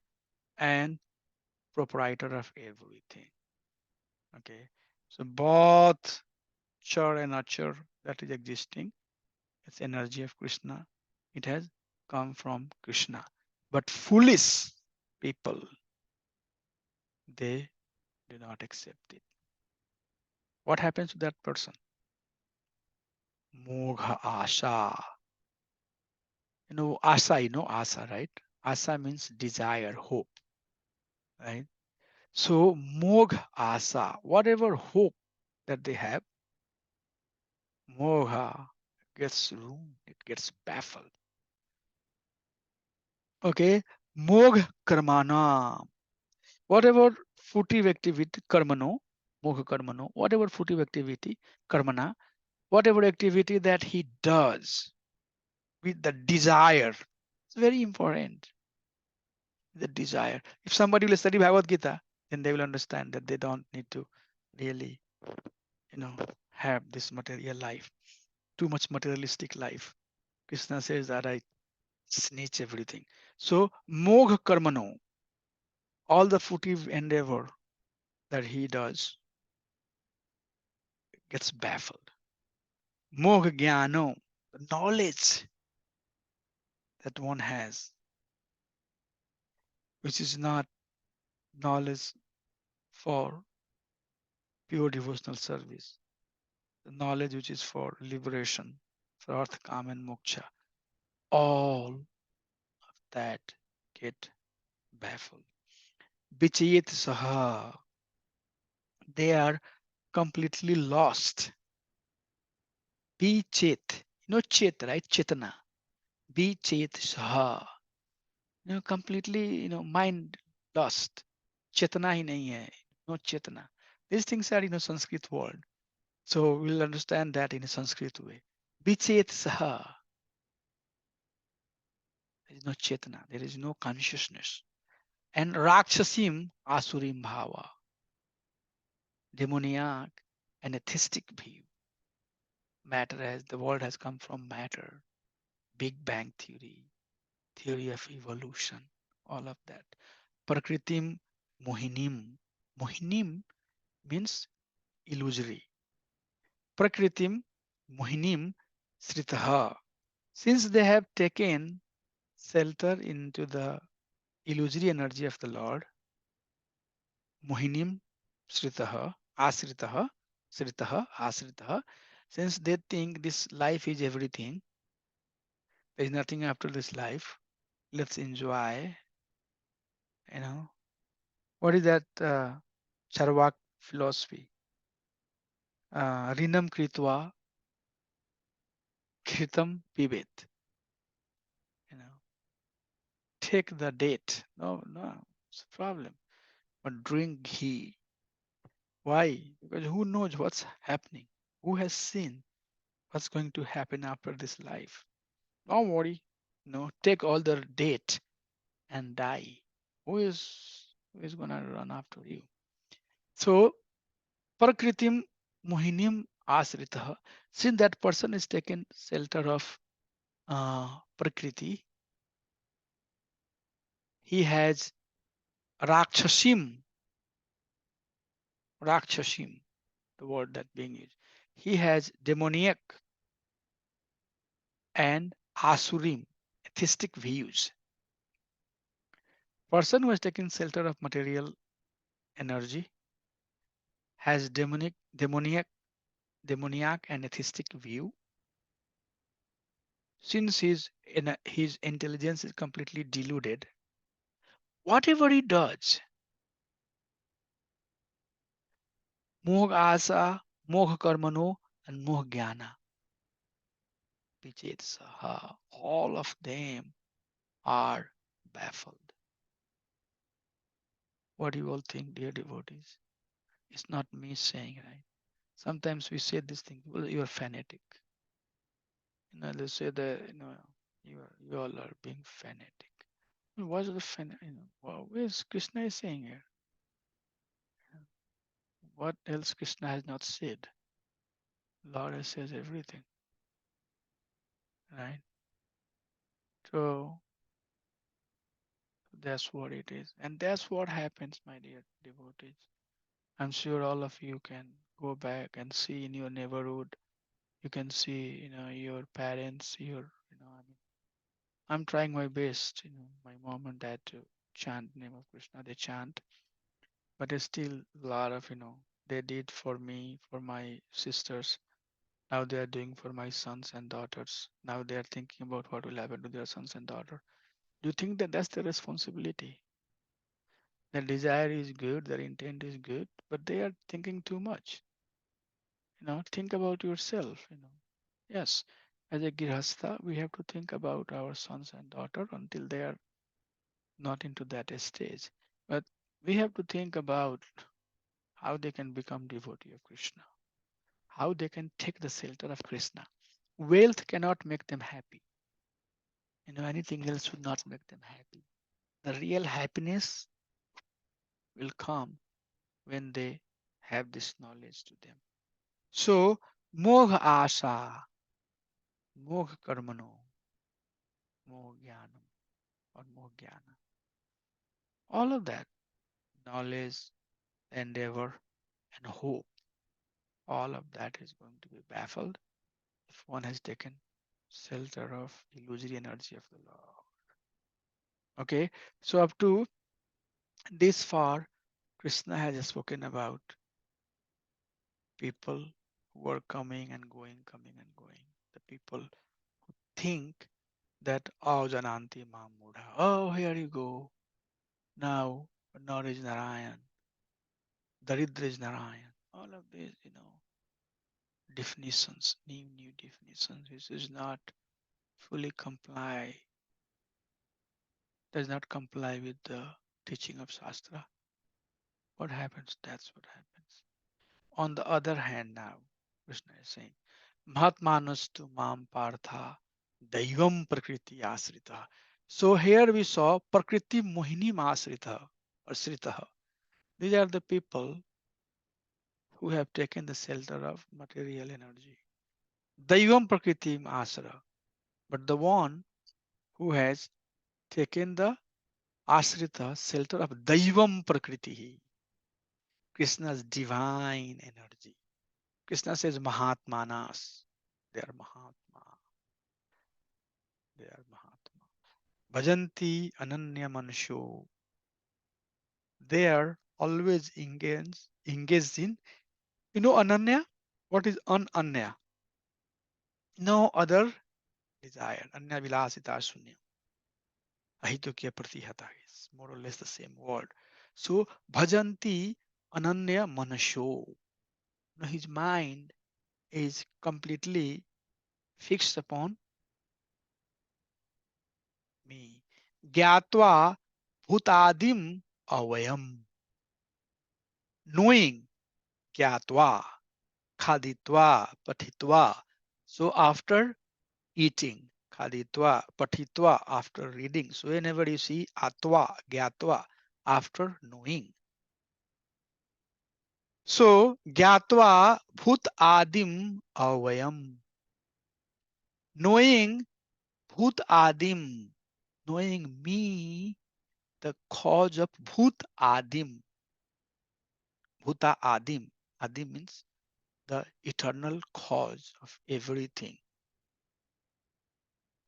and proprietor of everything. Okay. So both char and achar that is existing, it's energy of Krishna. It has come from Krishna. But foolish people, they do not accept it. What happens to that person? Mogha Asha. Asa, Asa, right? Asa means desire, hope, right? So Mogha Asa, whatever hope that they have, Mogha gets ruined, it gets baffled. Okay, Mogha Karmana, whatever footive activity, Karmano, Mogha Karmano, whatever footive activity, Karmana, whatever activity that he does with the desire, it's very important. The desire. If somebody will study Bhagavad Gita, then they will understand that they don't need to really, have this material life, too much materialistic life. Krishna says that I snatch everything. So, Mogha Karmano, all the footive endeavor that he does gets baffled. Mogha Jnano, the knowledge that one has, which is not knowledge for pure devotional service, the knowledge which is for liberation, for artha, kama, and moksha, all that get baffled. Vichayet saha, they are completely lost. Vichet, chet, right? Chetana. Vichet saha, completely, mind lost. Chetana hi nahi hai, no chetana. These things are in a Sanskrit word. So we'll understand that in a Sanskrit way. Vichet saha, there is no chetana, there is no consciousness. And Rakshasim Asurim Bhava, demoniac and atheistic view. Matter as the world has come from matter, Big Bang theory, theory of evolution, all of that. Prakritim Mohinim. Mohinim means illusory. Prakritim Mohinim Sritaha. Since they have taken shelter into the illusory energy of the Lord, Mohinim Sritaha, Asritaha, Sritaha, Asritaha, since they think this life is everything, there is nothing after this life, let's enjoy, what is that Charvak philosophy? Rinam Kritva Kritam Pibet. Take the date. No, it's a problem. But drink ghee. Why? Because who knows what's happening? Who has seen what's going to happen after this life? Don't worry. No, take all the date and die. Who is gonna run after you? So Prakritim Mohinim Asritah. Since that person is taken shelter of Prakriti, he has Rakshashim, Rakshashim, the word that being used. He has demoniac and Asurim, atheistic views. Person who has taken shelter of material energy has demoniac and atheistic view. Since his intelligence is completely deluded, whatever he does, Moh asa, moh karmano, and moh jnana, Vichitsaha, all of them are baffled. What do you all think, dear devotees? It's not me saying, right? Sometimes we say this thing, well, you're fanatic. They say that, you all are being fanatic. Well, what is the what is Krishna is saying here? What else Krishna has not said? Lord has said everything, right? So that's what it is. And that's what happens, my dear devotees. I'm sure all of you can go back and see in your neighborhood. You can see, your parents, I'm trying my best, my mom and dad to chant name of Krishna. They chant, but there's still a lot of, they did for me, for my sisters. Now they are doing for my sons and daughters. Now they are thinking about what will happen to their sons and daughters. Do you think that that's their responsibility? Their desire is good, their intent is good, but they are thinking too much. Think about yourself. Yes, as a grihastha, we have to think about our sons and daughter until they are not into that stage. But we have to think about how they can become devotee of Krishna, how they can take the shelter of Krishna. Wealth cannot make them happy. Anything else will not make them happy. The real happiness will come when they have this knowledge to them. So, moh asa, moh karmano, moh jnanam, or moh jnana. All of that, knowledge, endeavor, and hope, all of that is going to be baffled if one has taken shelter of illusory energy of the Lord. Okay, so up to this far, Krishna has spoken about people who are coming and going, coming and going. The people who think that, oh, Jananti Mahmudha, oh, here you go. Now, Nor is Narayan, Daridra is Narayan. All of these, definitions, new definitions. This is not fully does not comply with the teaching of Shastra. What happens? That's what happens. On the other hand, now, Krishna is saying, Mahatmanastu mam partha daivam prakriti asrita. So here we saw prakriti mohini asrita or sritaha. These are the people who have taken the shelter of material energy. Daivam prakriti asra. But the one who has taken the asrita, shelter of daivam prakriti, Krishna's divine energy. Krishna says Mahatmanas. They are Mahatma. They are Mahatma. Bhajanti Ananya Manusho. They are always engaged in, Ananya? What is Ananya? No other desire. Anya Vilasita Sunya. Ahitokya Pratihata is more or less the same word. So Bhajanti Ananya Manasho. Now his mind is completely fixed upon me. Gyatva Bhutadim Avayam. Knowing gyatva, khaditva, patitva. So after eating, khaditva, patitva, after reading. So whenever you see atva, gyatva, after knowing. So gyatva bhut adim avayam. Knowing bhut adim, knowing me, the cause of bhut adim. Bhuta adim. Adim means the eternal cause of everything.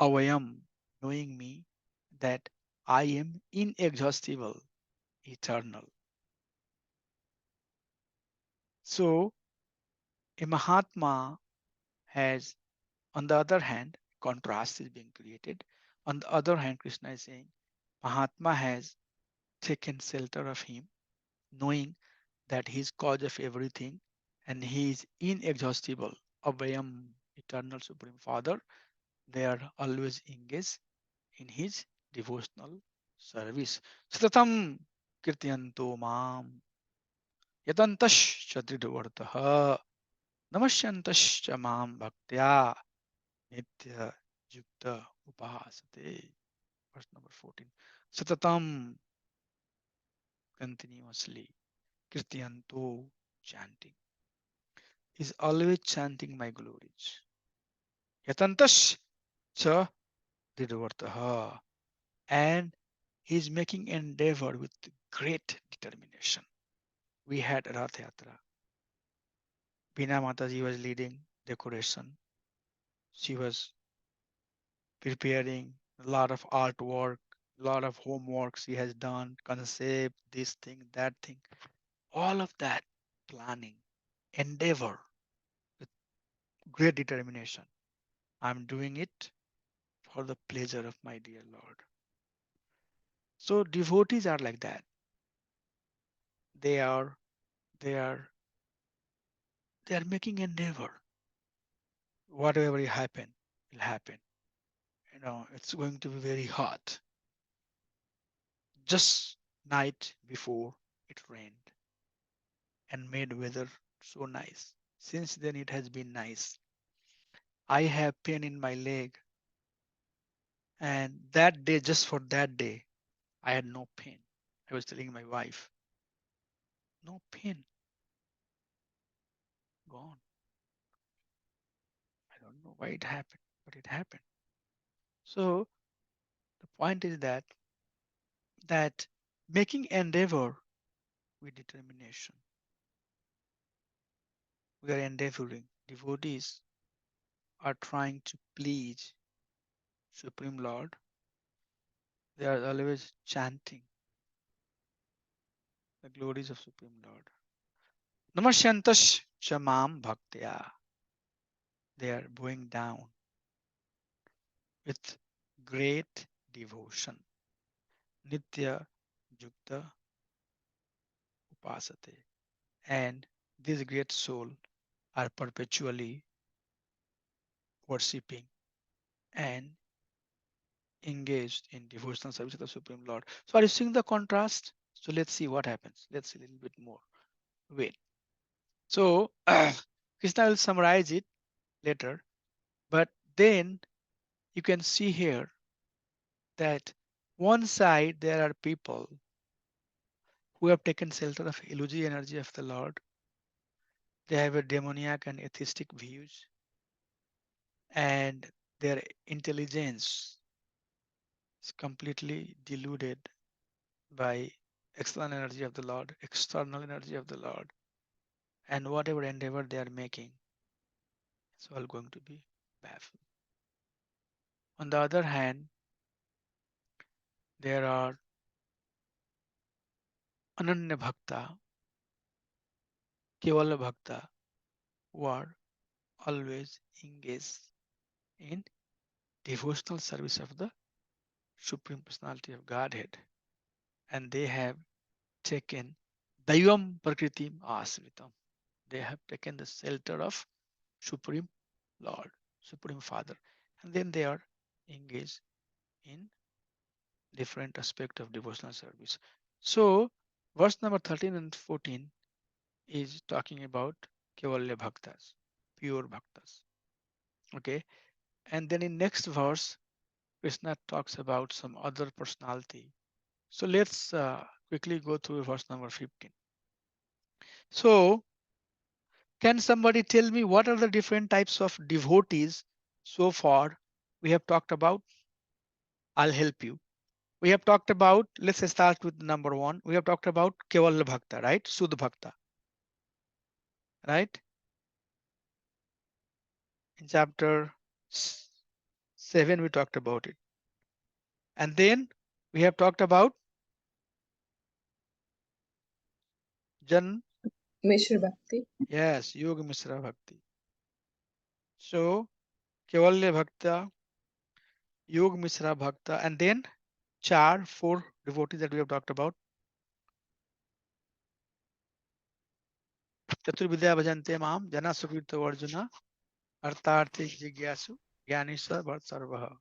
Avayam, knowing me, that I am inexhaustible, eternal. So a Mahatma has, on the other hand, contrast is being created. On the other hand, Krishna is saying Mahatma has taken shelter of him, knowing that he is cause of everything and he is inexhaustible. Abhayam, eternal Supreme Father, they are always engaged in his devotional service. Satatam kirtyanto mam yatantash dridvartah namasyantash mam bhaktya nitya yukta upahasate. Verse number 14. Satatam, continuously, kirtyanto, chanting. Is always chanting my glories. Yatantash cha didvartaha. And he is making endeavor with great determination. We had Rath Yatra. Bina Mataji was leading decoration. She was preparing a lot of artwork, a lot of homework she has done, concept, this thing, that thing. All of that planning, endeavor with great determination. I'm doing it for the pleasure of my dear Lord. So devotees are like that. They are they are they are making endeavor. Whatever will happen will happen. It's going to be very hot. Just night before it rained and made weather so nice. Since then it has been nice. I have pain in my leg, and that day, just for that day, I had no pain. I was telling my wife, no pain, gone. I don't know why it happened, but it happened. So the point is that making endeavor with determination. We are endeavoring. Devotees are trying to please Supreme Lord. They are always chanting the glories of Supreme Lord. Namasyantash chamam bhaktya. They are bowing down with great devotion. Nitya Yukta Upasate. And these great souls are perpetually worshipping and engaged in devotional service of the Supreme Lord. So are you seeing the contrast? So let's see what happens. Let's see a little bit more. Wait. So Krishna will summarize it later, but then you can see here that one side there are people who have taken shelter of illusory energy of the Lord. They have a demoniac and atheistic views, and their intelligence is completely deluded by external energy of the Lord, external energy of the Lord, and whatever endeavor they are making, it's all going to be baffled. On the other hand, there are Ananya Bhakta, Kevala Bhakta, who are always engaged in devotional service of the Supreme Personality of Godhead, and they have taken Daivam Prakritim Asritam. They have taken the shelter of Supreme Lord, Supreme Father, and then they are engaged in different aspect of devotional service. So verse number 13 and 14 is talking about Kevalya Bhaktas, pure Bhaktas. Okay. And then in next verse, Krishna talks about some other personality. So let's quickly go through verse number 15. So can somebody tell me what are the different types of devotees so far we have talked about? I'll help you. We have talked about, let's start with number one. We have talked about Kevala Bhakta, right? Sudh Bhakta, right? In chapter 7, we talked about it. And then we have talked about Jan, Mishra Bhakti. yes, Yoga Mishra Bhakti. So Kevalya Bhakta, Yoga Mishra Bhakta, and then four devotees that we have talked about. Chaturvidya Bhajante Mam, Jana Sukrito Arjuna, Artharthi Jigyasu, Gyanisa Bhat Sarvaha.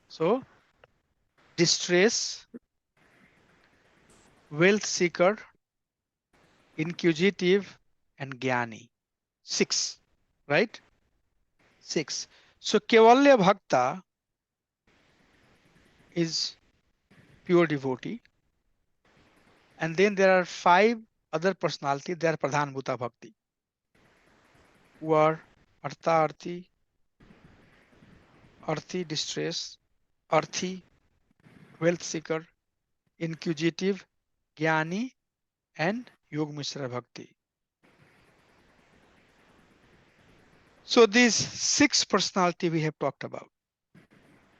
So distress, wealth seeker, inquisitive, and Gyani. 6, right? 6. So Kevalya Bhakta is pure devotee. And then there are 5 other personalities. They are Pradhan Bhuta Bhakti, who are Artha Arthi, Arthi distress, Arthi wealth seeker, inquisitive, Gyani, and Yog Mishra Bhakti. So these 6 personality we have talked about.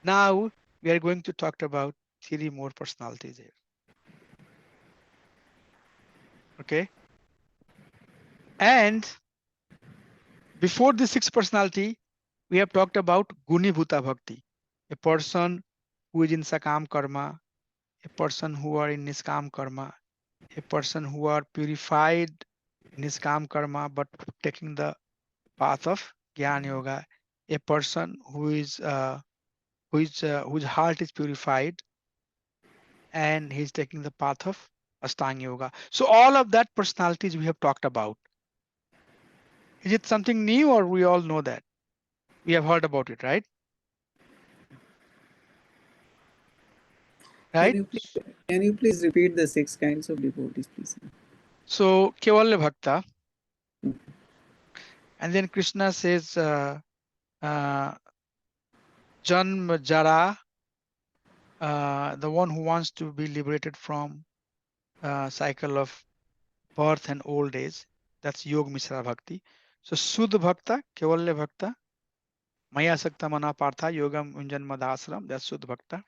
Now we are going to talk about 3 more personalities here. Okay. And before the 6 personality, we have talked about Guni Bhuta Bhakti, a person who is in Sakam Karma, a person who are in Niskam Karma, a person who are purified in Niskam Karma but taking the path of Gyan Yoga, a person whose heart is purified and he's taking the path of Astanga Yoga. So all of that personalities we have talked about. Is it something new or we all know that? We have heard about it, right? Right? Can you please repeat the 6 kinds of devotees, please? So Kevalya Bhakta. And then Krishna says Janma Jara, the one who wants to be liberated from cycle of birth and old age. That's Yog Mishra Bhakti. So Sudh Bhakta, Kevalya Bhakta, Maya Sakta Mana Partha, Yogam Unjan Madhasram, that's Sudh Bhakta.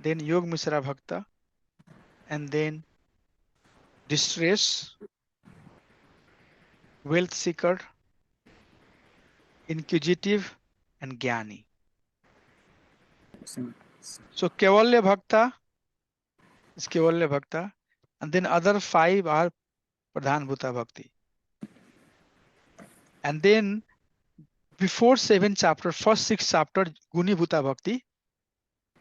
Then Yog Mishra Bhakta, and then distress, wealth seeker, inquisitive, and Gyani. So Kevalya Bhakta is Kevalya Bhakta, and then other 5 are Pradhan Bhuta Bhakti. And then before 7 chapter, first 6 chapter, Guni Bhuta Bhakti,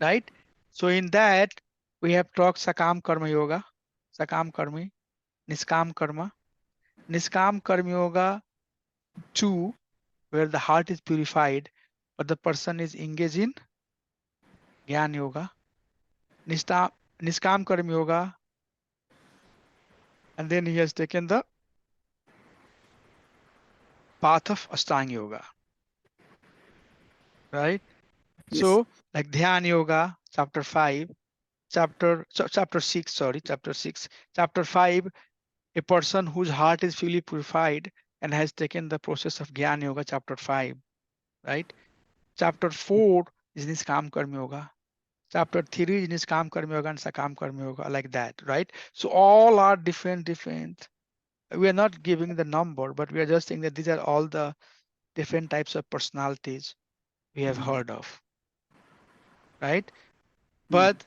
right? So in that we have talked Sakam Karma Yoga, Sakam Karmi, Niskam Karma, Niskam Karma Yoga 2, where the heart is purified, but the person is engaged in Gyan Yoga, Niskam Karma Yoga, and then he has taken the path of Astanga Yoga, right? Yes. So like Dhyan Yoga, chapter 5, chapter 6, chapter 5, a person whose heart is fully purified and has taken the process of Gyan Yoga, chapter 5, right? Chapter 4 is Niskam Karma Yoga. Chapter 3 is Niskam Karma Yoga and Sakam Karma Yoga, like that, right? So all are different. We are not giving the number, but we are just saying that these are all the different types of personalities we have heard of, right? But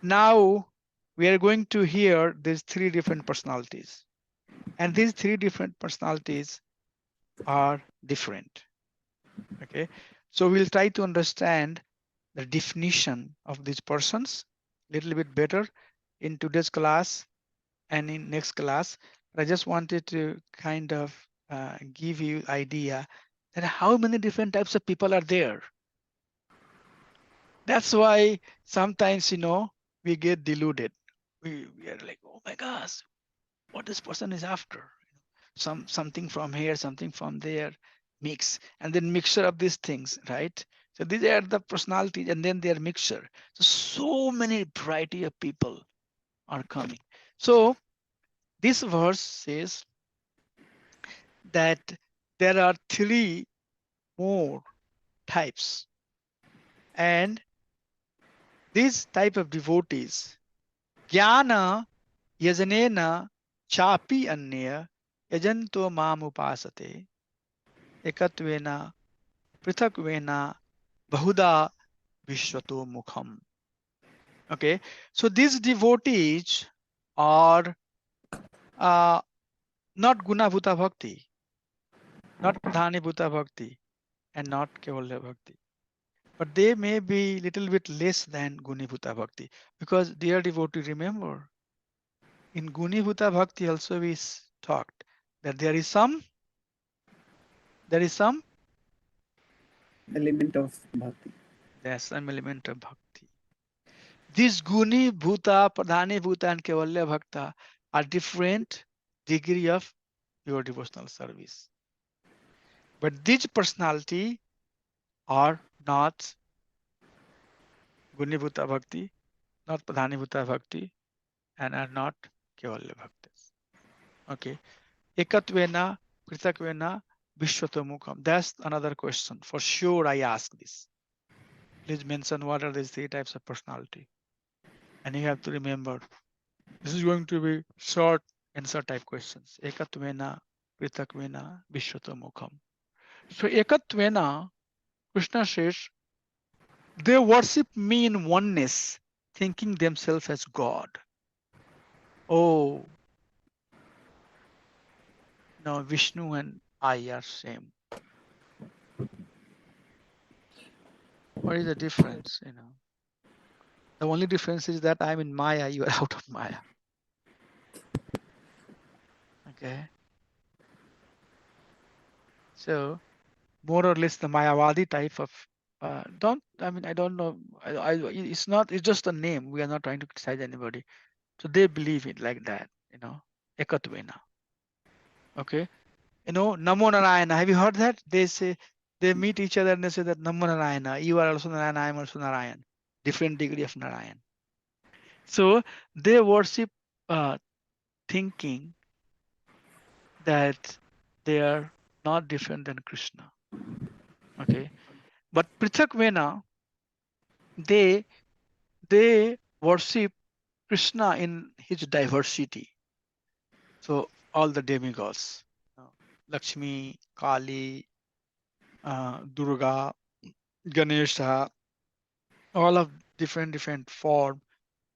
now we are going to hear these 3 different personalities, and these 3 different personalities are different. Okay, so we'll try to understand the definition of these persons a little bit better in today's class and in next class. I just wanted to kind of give you idea that how many different types of people are there. That's why sometimes, we get deluded. We are like, oh my gosh, what this person is after. Something from here, something from there, mix, and then mixture of these things, right? So these are the personalities, and then their mixture. So many variety of people are coming. So this verse says that there are 3 more types, and these type of devotees, jnana yajanena chapi anya yajanto mam upasate ekatvena prithakvena bahuda vishwato mukham. Okay, so these devotees are not guna bhuta bhakti, not pradhani bhuta bhakti, and not kevalya bhakti, but they may be little bit less than guni bhuta bhakti, because dear devotee, remember in guni bhuta bhakti also we talked that there is some Element of bhakti. there's some element of bhakti. These guni bhuta, pradhani bhuta, and kevalya bhakta are different degree of your devotional service, but these personality are not guni bhuta bhakti, not pradhani bhuta bhakti, and are not kevalya bhaktis. Okay, ekatvena prithakvena vishwatomukam. That's another question. For sure I ask this. Please mention what are these 3 types of personality. And you have to remember, this is going to be short answer type questions. Ekatvena prithakvena vishwatomukam. So ekatvena, Krishna says, they worship me in oneness, thinking themselves as God. Oh, no, Vishnu and I are same. What is the difference? The only difference is that I'm in Maya, you are out of Maya. Okay. So more or less the Mayavadi type of I don't know. It's just a name. We are not trying to criticize anybody. So they believe it like that, Ekatvena. Okay. Namo Narayana. Have you heard that? They say, they meet each other and they say that Namo Narayana. You are also Narayana, I am also Narayan. Different degree of Narayan. So they worship thinking that they are not different than Krishna. Okay. But Prithakvena, they worship Krishna in his diversity. So all the demigods, Lakshmi, Kali, Durga, Ganesha, all of different form,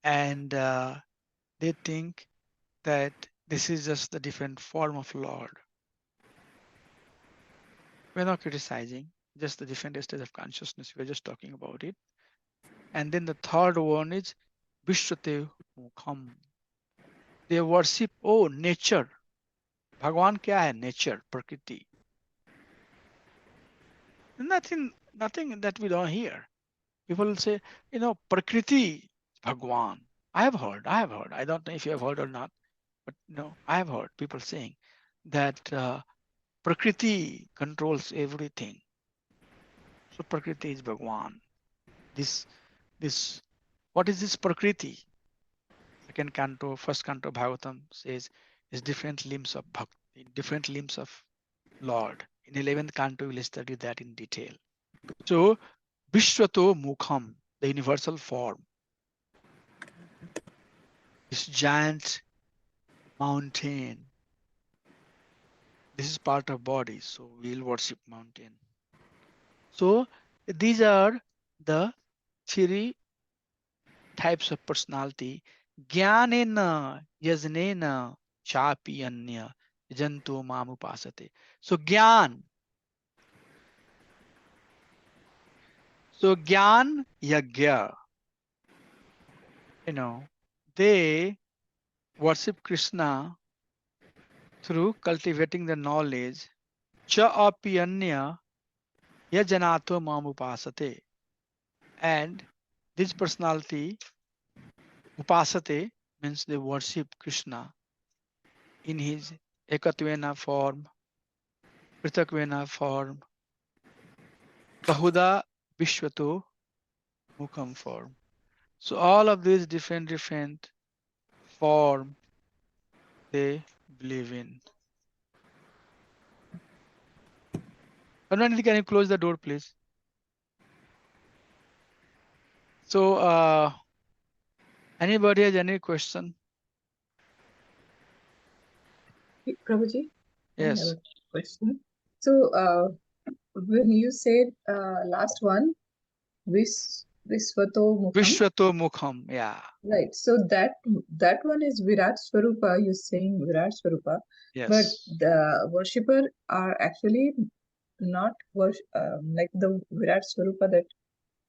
and they think that this is just the different form of Lord. We're not criticizing, just the different stage of consciousness. We're just talking about it. And then the third one is Vishwate Mukham. They worship, nature. Bhagwan kya hai? Nature, Prakriti. Nothing that we don't hear. People will say, Prakriti, Bhagwan. I have heard. I don't know if you have heard or not, but no, I have heard people saying that Prakriti controls everything. So Prakriti is Bhagwan. What is this Prakriti? Second canto, first canto Bhagavatam says is different limbs of Bhakti, different limbs of Lord. In 11th canto, we'll study that in detail. So Vishwato Mukham, the universal form, this giant mountain. This is part of body, so we'll worship mountain. So these are the 3 types of personality. Jnanena yajnena chapi anya janto mamupasate. So Gyan. So Gyan Yagya. They worship Krishna through cultivating the knowledge, cha api anya yajanato mamupasate. And this personality, upasate, means they worship Krishna in his ekatvena form, prithakvena form, bahuda vishwato mukham form. So all of these different form they believe in. Anandi, can you close the door, please? So anybody has any question? Prabhuji, I have Yes. a question. So, when you said last one, Visvato Mukham, Vishwato mukham. Yeah. right? So that one is Virat Swarupa. You're saying Virat Swarupa, but Yes. the worshipper are actually not like the Virat Swarupa that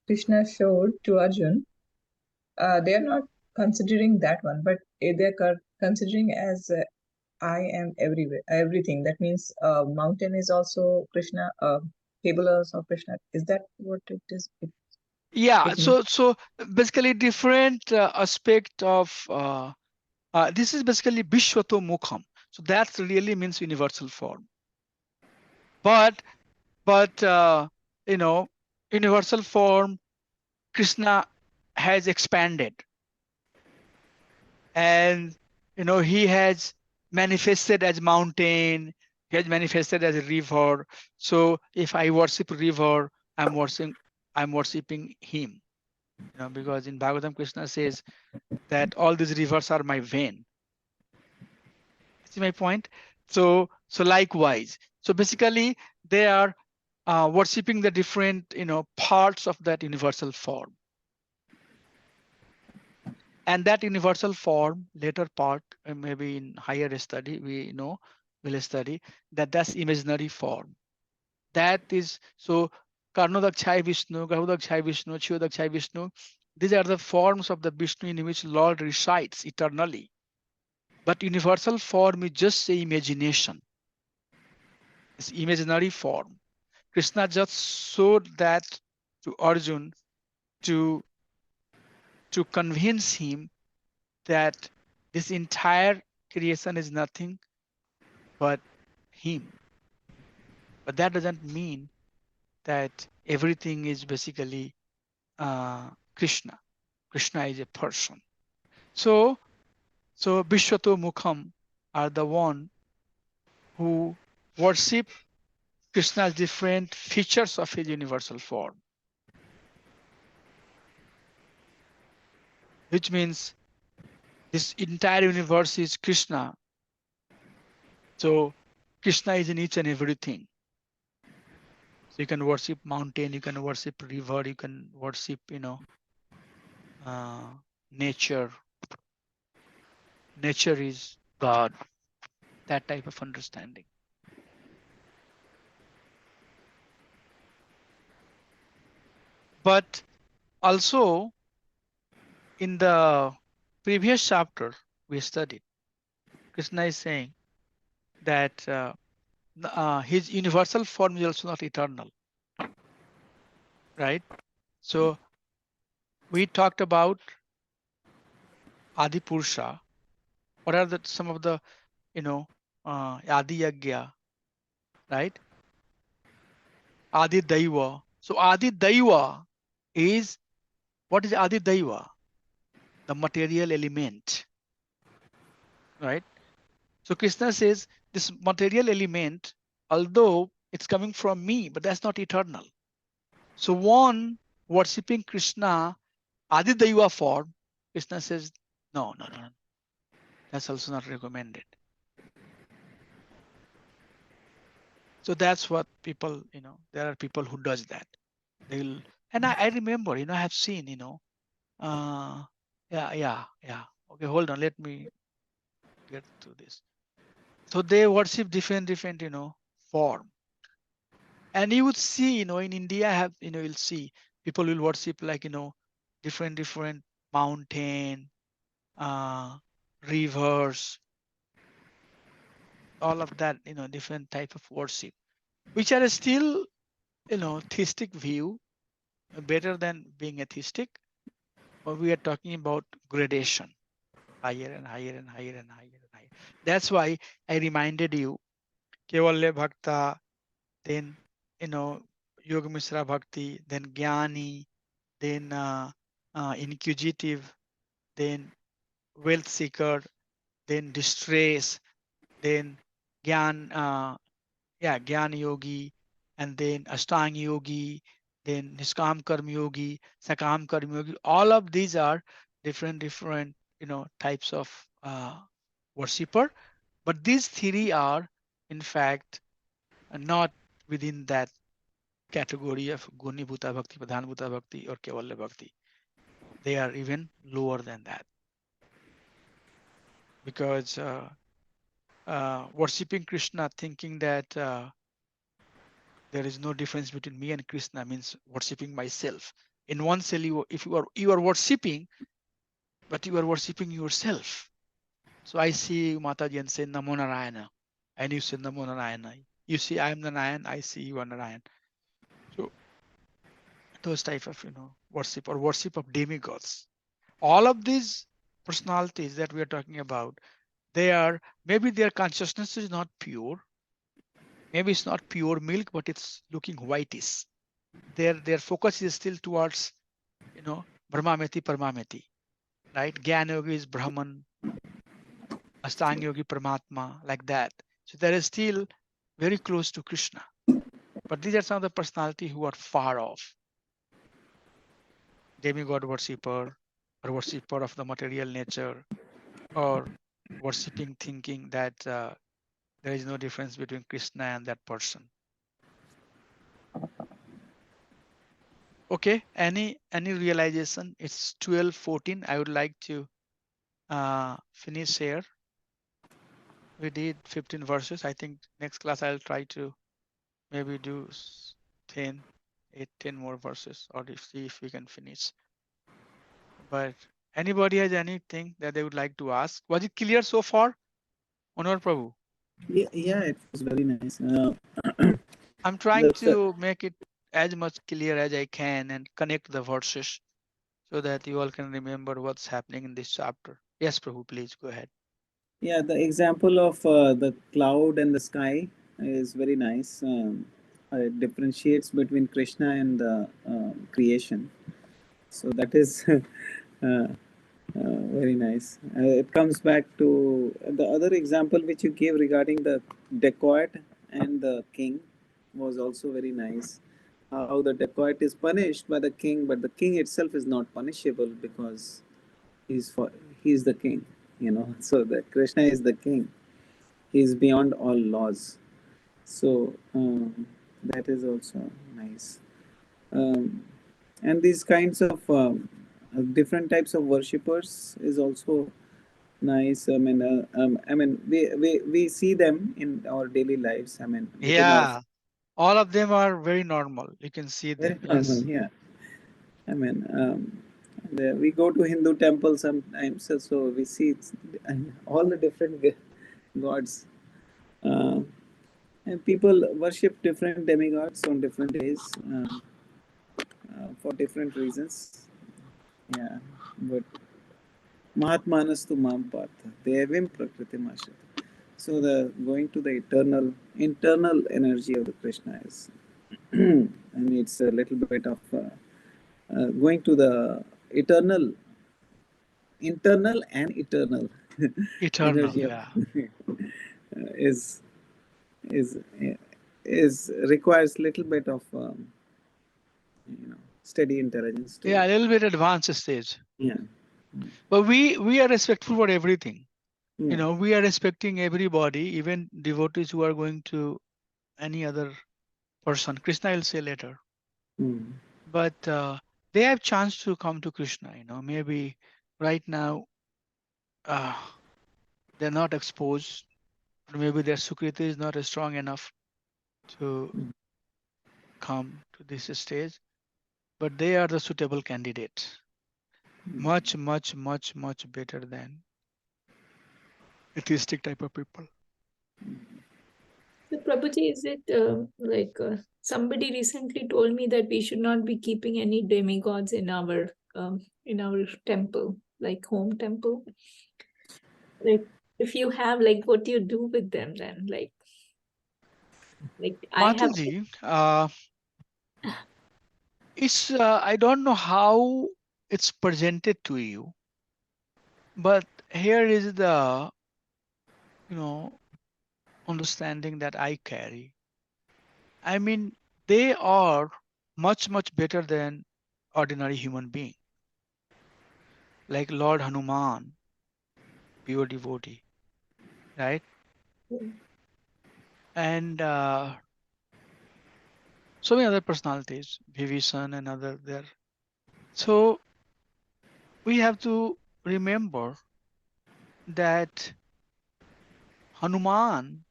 Krishna showed to Arjun. They are not considering that one, but they're considering as I am everywhere, everything. That means mountain is also Krishna, table is also Krishna. Is that what it is? Yeah. It means? So basically different aspect of this is basically Vishwato mukham. So that really means universal form. But you know, universal form, Krishna has expanded, and you know he has manifested as mountain. He has manifested as a river. So if I worship river, I'm worshiping him. You know, because in Bhagavatam, Krishna says that all these rivers are my vein. See my point? So likewise. So basically, they are worshipping the different parts of that universal form. And that universal form, later part, maybe in higher study, will study that that's imaginary form. That is so Karnodakshai Vishnu, Garbhodakshai Vishnu, Chiyodakshai Vishnu. These are the forms of the Vishnu in which Lord resides eternally. But universal form is just the imagination. It's imaginary form. Krishna just showed that to Arjun to convince him that this entire creation is nothing but him. But that doesn't mean that everything is basically Krishna. Krishna is a person. So Vishwato Mukham are the one who worship Krishna's different features of his universal form. Which means this entire universe is Krishna. So Krishna is in each and everything. So you can worship mountain, you can worship river, you can worship, nature. Nature is God. That type of understanding. But also in the previous chapter we studied, Krishna is saying that his universal form is also not eternal, right? So we talked about Adi Purusha. What are some of the, Adi Yagya, right? Adi Daiva. So Adi Daiva is, what is Adi Daiva? The material element, right? So Krishna says this material element, although it's coming from me, but that's not eternal. So one worshipping Krishna, Adi Daiva form, Krishna says, no. That's also not recommended. So that's what people, there are people who does that. They'll, and I remember, I have seen, yeah. Okay, hold on, let me get to this. So they worship different, form. And you would see, in India, you'll see people will worship like, different mountain, rivers. all of that, different type of worship, which are still, theistic view, better than being atheistic, but we are talking about gradation, higher and higher and higher and higher and higher. That's why I reminded you, Kevalya Bhakta, then, Yoga Mishra Bhakti, then Jnani, then inquisitive, then wealth seeker, then distress, then Gyan, Gyan Yogi, and then Ashtang Yogi, then Niskam Karma Yogi, Sakam Karma Yogi. All of these are different, types of worshipper. But these three are, in fact, not within that category of Guni Bhuta Bhakti, Pradhan Bhuta Bhakti, or Kevalya Bhakti. They are even lower than that. Because worshipping Krishna, thinking that there is no difference between me and Krishna, means worshipping myself. In one cell, if you are worshipping, but you are worshipping yourself. So I see Mataji and say Namo Narayana, and you say Namo Narayana. You see I am Narayan, I see you are Narayan. So those type of worship, or worship of demigods. All of these personalities that we are talking about, maybe their consciousness is not pure. Maybe it's not pure milk, but it's looking whitish. Their focus is still towards, Brahmameti, Paramameti, right? Jnana Yogi is Brahman, Ashtanga Yogi Paramatma, like that. So there is still very close to Krishna. But these are some of the personality who are far off. Demigod worshipper, or worshipper of the material nature, or worshipping, thinking that there is no difference between Krishna and that person. Okay, any realization? It's 12:14. I would like to finish here. We did 15 verses. I think next class I'll try to maybe do 10 more verses, or see if we can finish. But anybody has anything that they would like to ask? Was it clear so far, Honor Prabhu? Yeah, it was very nice. I'm trying That's to make it as much clear as I can and connect the verses so that you all can remember what's happening in this chapter. Yes, Prabhu, please go ahead. Yeah, the example of the cloud and the sky is very nice. It differentiates between Krishna and the creation. So that is very nice. It comes back to the other example which you gave regarding the dacoit and the king was also very nice. How the dacoit is punished by the king, but the king itself is not punishable because he's the king. So the Krishna is the king. He is beyond all laws. So that is also nice. And these kinds of different types of worshippers is also nice. We see them in our daily lives. Within our Yeah, all of them are very normal. You can see very them. normal. Yes. Yeah. We go to Hindu temple sometimes, so we see all the different gods. Uh, and people worship different demigods on different days for different reasons. Yeah, but Mahatmanastu Mam Partha, Devim Prakritim Ashrita. So the going to the internal energy of the Krishna is, and it's a little bit of going to the internal and eternal Eternal, energy of yeah. is is is requires little bit of steady intelligence to Yeah, a little bit advanced stage. yeah But we are respectful for everything. yeah We are respecting everybody, even devotees who are going to any other person. Krishna will say later. mm. But they have chance to come to Krishna, maybe right now uh, they're not exposed, or maybe their Sukriti is not strong enough to come to this stage, but they are the suitable candidate. Much, much, much, much better than atheistic type of people. So Prabhuji, is it somebody recently told me that we should not be keeping any demigods in our temple, like home temple. Like if you have, like, what do you do with them then? Like I have. Mataji, it's I don't know how it's presented to you, but here is the understanding that I carry. I mean, they are much better than ordinary human being, like Lord Hanuman, pure devotee, right? And so many other personalities, Vibhishan and other there. So we have to remember that Hanuman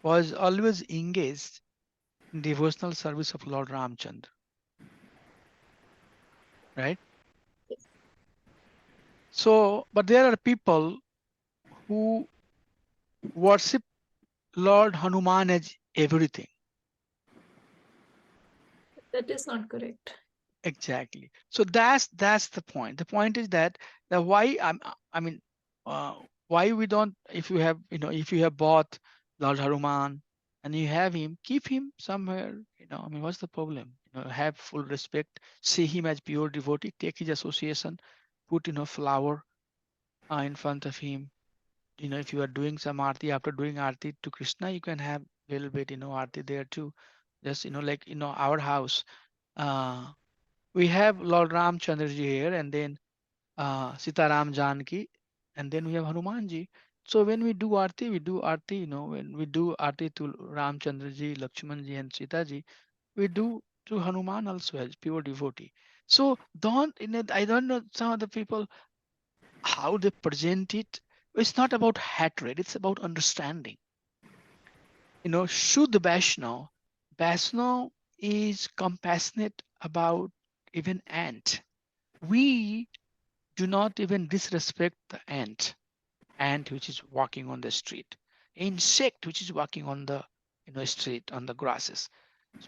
was always engaged in devotional service of Lord Ramchandra, right? So, but there are people who worship Lord Hanuman as everything. That is not correct. Exactly. So that's the point. The point is that why I mean why we don't, if you have if you have bought Lord Hanuman and you have him, keep him somewhere. I mean, what's the problem? Have full respect. See him as pure devotee. Take his association. Put flower in front of him. If you are doing some arti, after doing arti to Krishna, you can have a little bit arti there too. Just like our house. Uh, we have Lord Ramchandraji here, and then Sitaram Janki, and then we have Hanumanji. So when we do arti, when we do arti to Ramchandraji, Lakshmanji, and Sitaji, we do to Hanuman also as pure devotee. So don't, I don't know some of the people how they present it. It's not about hatred, it's about understanding. Shuddha Vaishnava is compassionate about even ant. We do not even disrespect the ant which is walking on the street, insect which is walking on the street on the grasses.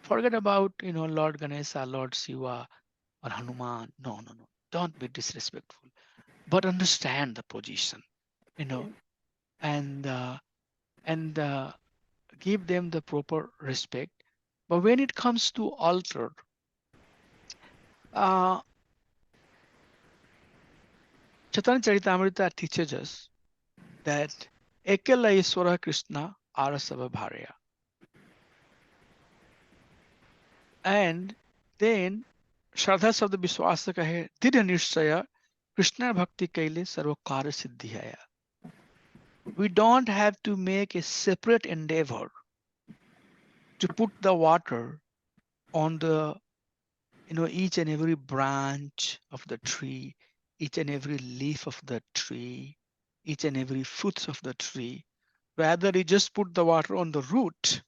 Forget about Lord Ganesha, Lord Shiva, or Hanuman. No. Don't be disrespectful, but understand the position, and give them the proper respect. But when it comes to altar, uh, Chaitanya Charitamrita teaches us that Ekala Iswara Krishna Arasava Bharya. And then Shraddha Sabda Vishwasa kahe Didya Nishchaya Krishna Bhakti Kaile Sarvakara Siddhihaya. We don't have to make a separate endeavor to put the water on the each and every branch of the tree, each and every leaf of the tree, each and every fruits of the tree. Rather, you just put the water on the root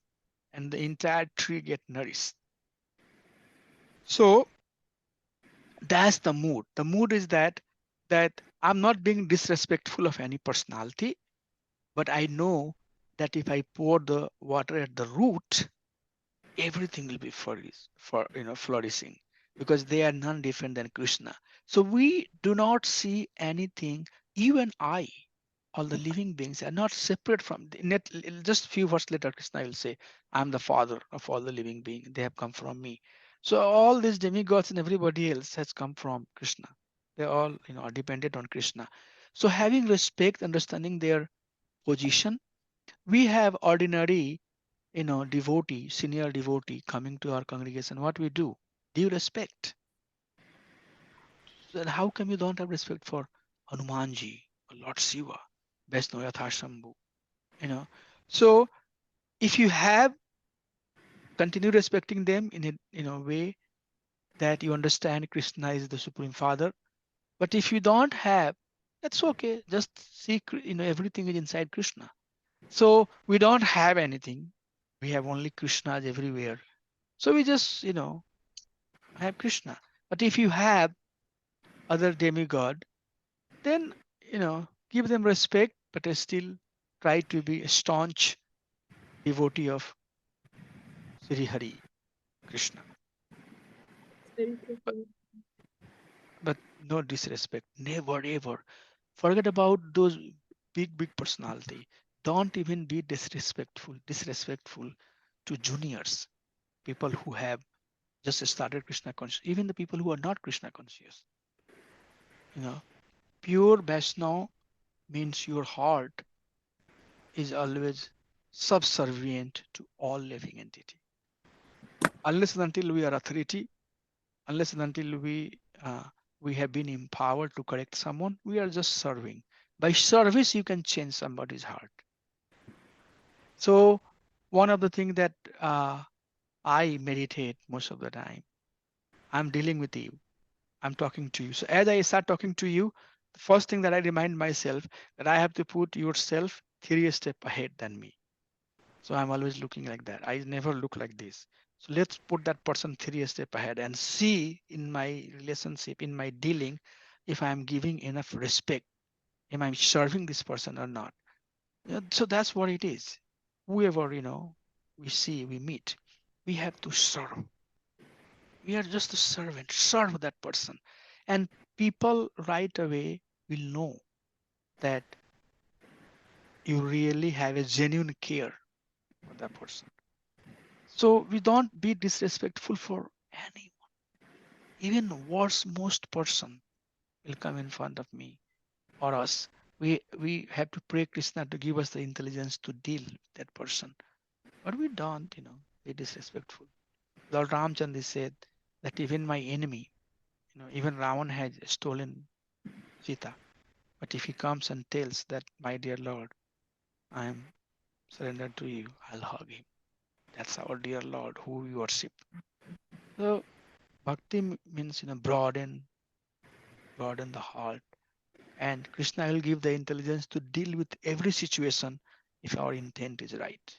and the entire tree get nourished. So that's the mood. The mood is that I'm not being disrespectful of any personality, but I know that if I pour the water at the root, everything will be flourishing, because they are none different than Krishna. So we do not see anything. You and I, all the living beings, are not separate from just few verses later Krishna will say, I'm the father of all the living beings, they have come from me. So all these demigods and everybody else has come from Krishna. They all are dependent on Krishna. So having respect, understanding their position, we have ordinary devotee, senior devotee coming to our congregation. What we do, give respect. Then how come you don't have respect for Hanumanji or Lord Shiva, Vaishnava Yathashambhu? So if you have, continue respecting them in a way that you understand Krishna is the Supreme Father. But if you don't have, that's okay. Just see, everything is inside Krishna. So we don't have anything. We have only Krishnas everywhere. So we just, have Krishna. But if you have other demigod, then, give them respect, but still try to be a staunch devotee of Sri Hari Krishna. Very true. But no disrespect, never ever. Forget about those big personality. Don't even be disrespectful to juniors, people who have just started Krishna conscious, even the people who are not Krishna conscious. You know, pure Vaishnava means your heart is always subservient to all living entity. Unless and until we are authority, unless and until we have been empowered to correct someone, we are just serving. By service, you can change somebody's heart. So one of the things that I meditate most of the time, I'm dealing with you. I'm talking to you. So as I start talking to you, the first thing that I remind myself that I have to put yourself 3 steps ahead than me. So I'm always looking like that. I never look like this. So let's put that person 3 steps ahead and see in my relationship, in my dealing, if I'm giving enough respect. Am I serving this person or not? So that's what it is. Whoever, we see, we meet, we have to serve. We are just a servant, serve that person. And people right away will know that you really have a genuine care for that person. So we don't be disrespectful for anyone. Even worst most person will come in front of me or us. We have to pray Krishna to give us the intelligence to deal with that person. But we don't, be disrespectful. Lord Ramchandra said that even my enemy, even Ravan has stolen Sita. But if he comes and tells that, my dear Lord, I am surrendered to you, I'll hug him. That's our dear Lord who we worship. So bhakti means, broaden the heart. And Krishna will give the intelligence to deal with every situation if our intent is right.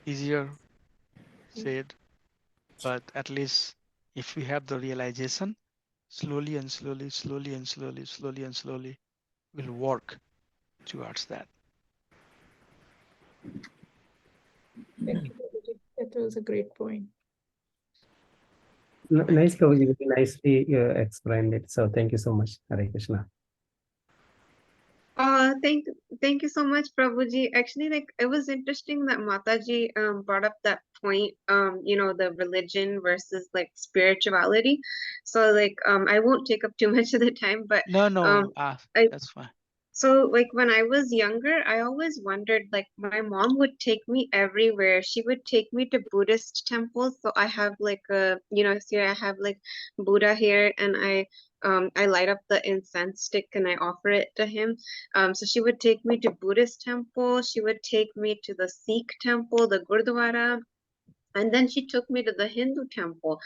Easier said, but at least if we have the realization, slowly and slowly, we'll work towards that. Thank you, Prabhuji. That was a great point. Nice, Prabhuji. Nicely explained it. So thank you so much. Hare Krishna. Thank you so much, Prabhuji. Actually, like it was interesting that Mataji brought up that point, the religion versus like spirituality. So like I won't take up too much of the time, but No, that's fine. so like when I was younger, I always wondered, like my mom would take me everywhere. She would take me to Buddhist temples. So I have like see I have like Buddha here, and I light up the incense stick and I offer it to him. So she would take me to Buddhist temple. She would take me to the Sikh temple, the Gurdwara. And then she took me to the Hindu temple.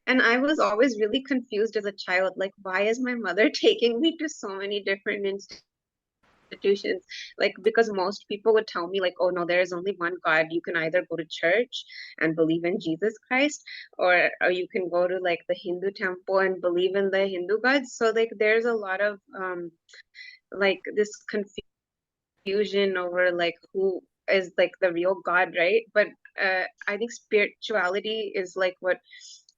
And I was always really confused as a child. Like, why is my mother taking me to so many different institutions? Like, because most people would tell me like, oh no, there is only one God. You can either go to church and believe in Jesus Christ, or you can go to like the Hindu temple and believe in the Hindu gods. So like there's a lot of like this confusion over like who is like the real God, right? But I think spirituality is like what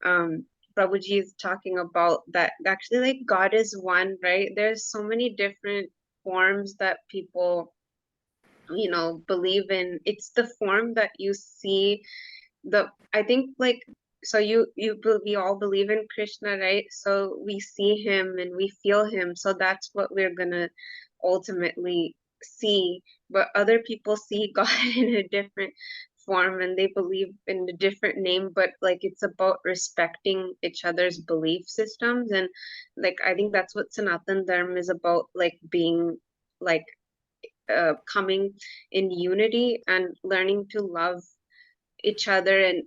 Prabhuji is talking about, that actually like God is one, right? There's so many different forms that people believe in. It's the form that you see. I think like, so we all believe in Krishna, right? So we see him and we feel him, so that's what we're gonna ultimately see. But other people see God in a different form and they believe in a different name, but like it's about respecting each other's belief systems. And like I think that's what Sanatan Dharma is about, like being like coming in unity and learning to love each other and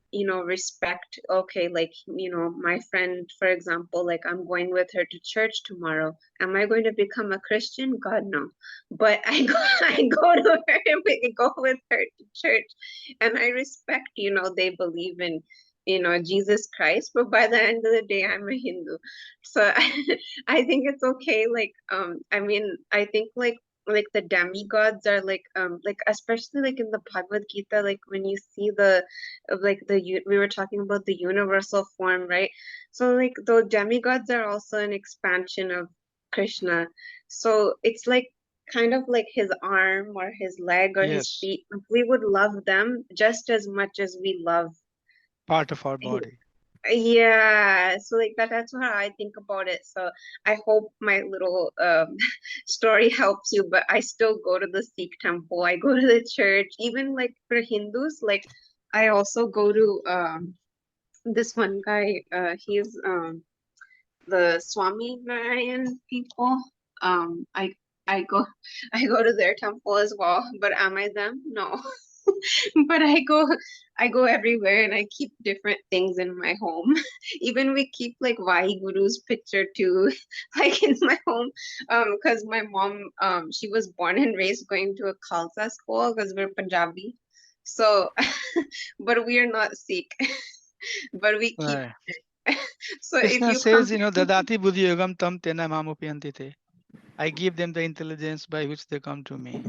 respect. Okay, like my friend, for example, like I'm going with her to church tomorrow. Am I going to become a Christian? God, no. But I go to her and we go with her to church, and I respect they believe in Jesus Christ, but by the end of the day, I'm a Hindu. So I think it's okay. Like, I mean, I think like the demigods are like especially like in the Bhagavad Gita, like when you see we were talking about the universal form, right? So like the demigods are also an expansion of Krishna. So it's like kind of like his arm or his leg or his Yes, feet. We would love them just as much as we love. part of our body. Yeah, so like that's how I think about it. So I hope my little story helps you, but I still go to the Sikh temple. I go to the church. Even like for Hindus, like I also go to this one guy, he's the Swami Narayan people. I I go I go to their temple as well, but am I them? No. But I go everywhere and I keep different things in my home. Even we keep like Vahiguru's picture too, like in my home. Because my mom, she was born and raised going to a Khalsa school because we're Punjabi. So, but we are not Sikh. But we keep. Right. So if Krishna you says, come, Dadati buddhi yogam tam tena mamupyantite. I give them the intelligence by which they come to me.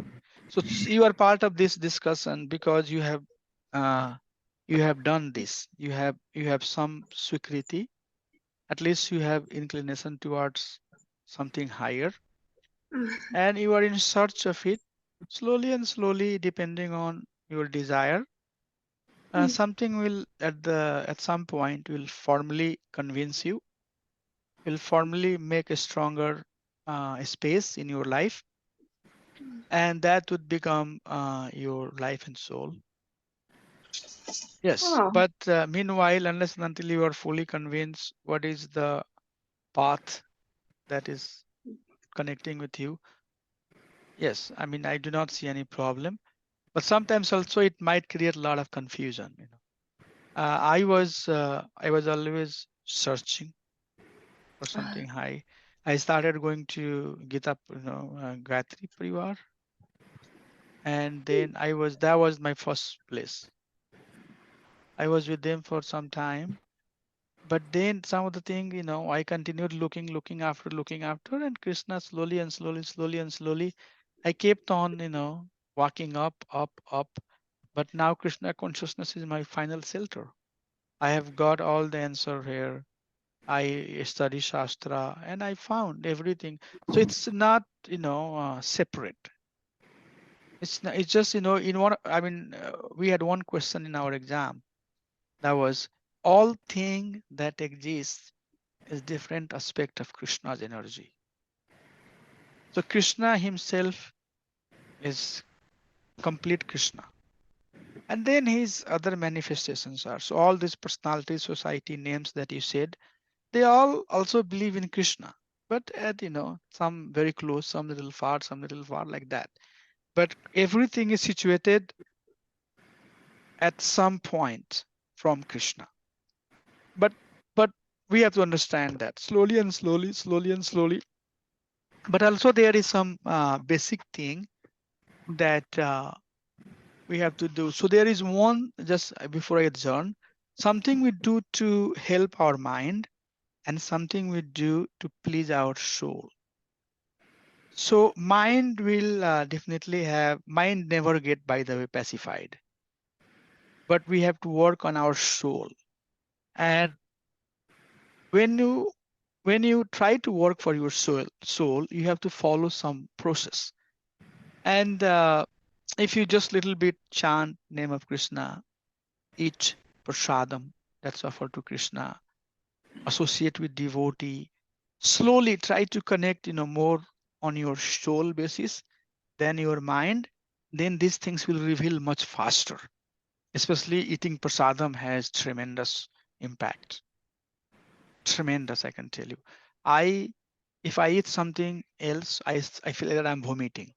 So you are part of this discussion because you have done this. You have some swikriti. At least you have inclination towards something higher, and you are in search of it. Slowly and slowly, depending on your desire, something will at some point will formally convince you. Will formally make a stronger space in your life, and that would become your life and soul. Yes, oh, but meanwhile, unless and until you are fully convinced what is the path that is connecting with you, yes, I mean, I do not see any problem. But sometimes also it might create a lot of confusion. I was always searching for something high. I started going to Gita, Gayatri Parivar, and then that was my first place. I was with them for some time, but then some of the thing, I continued looking after, and Krishna slowly and slowly, I kept on, walking up. But now Krishna consciousness is my final shelter. I have got all the answer here. I study Shastra and I found everything. So it's not, separate. It's not, it's just, in one, I mean, we had one question in our exam that was all thing that exists is different aspect of Krishna's energy. So Krishna himself is complete Krishna. And then his other manifestations are, so all these personality, society names that you said, they all also believe in Krishna, but at, some very close, some little far like that. But everything is situated at some point from Krishna. But we have to understand that slowly and slowly. But also there is some basic thing that we have to do. So there is one, just before I adjourn, something we do to help our mind and something we do to please our soul. So mind will definitely mind never get, by the way, pacified. But we have to work on our soul. And when you try to work for your soul, you have to follow some process. And if you just little bit chant name of Krishna, eat prasadam that's offered to Krishna, associate with devotee, slowly try to connect, more on your soul basis than your mind, then these things will reveal much faster. Especially eating prasadam has tremendous impact. Tremendous, I can tell you. If I eat something else, I feel that I'm vomiting.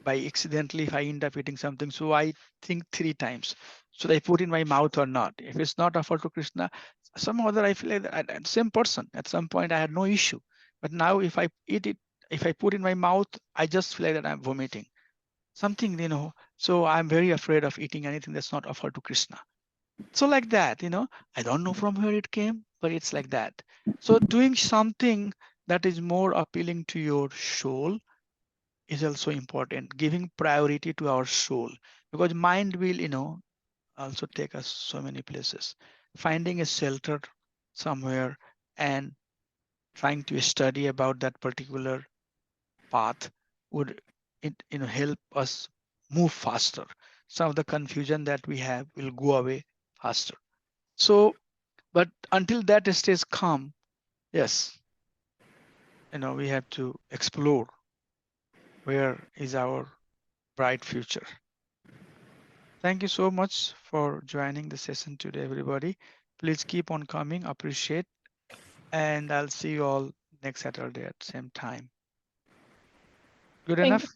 By accidentally, if I end up eating something, so I think 3 times. Should I put in my mouth or not? If it's not offered to Krishna, some other I feel like that same person. At some point, I had no issue. But now if I eat it, if I put in my mouth, I just feel like that I'm vomiting. Something, so I'm very afraid of eating anything that's not offered to Krishna. So like that, I don't know from where it came, but it's like that. So doing something that is more appealing to your soul is also important. Giving priority to our soul, because mind will, also take us so many places. Finding a shelter somewhere and trying to study about that particular path would help us move faster. Some of the confusion that we have will go away faster. So, but until that stage come, yes, we have to explore where is our bright future. Thank you so much for joining the session today, everybody. Please keep on coming, appreciate, and I'll see you all next Saturday at same time. Good Thank enough? you.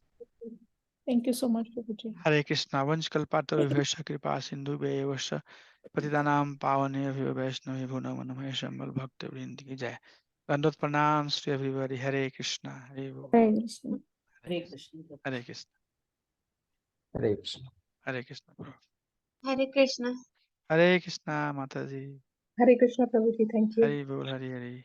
Thank you so much, Prabhuji. Hare Krishna. Vansh kalpatarubhyascha kripa sindhubhyeva patitanam pavanebhyo vaishnavebhyo namo namaha Shambhala bhakta vrinda ki jai. Dandot pranams to everybody. Hare Krishna. Hare Bol. Hare Krishna. Hare Krishna. Hare Krishna. Hare Krishna. Hare Krishna. Hare Krishna. Hare Krishna Mataji. Hare Krishna, Prabhuji. Thank you. Hare Bol. Hare Hare.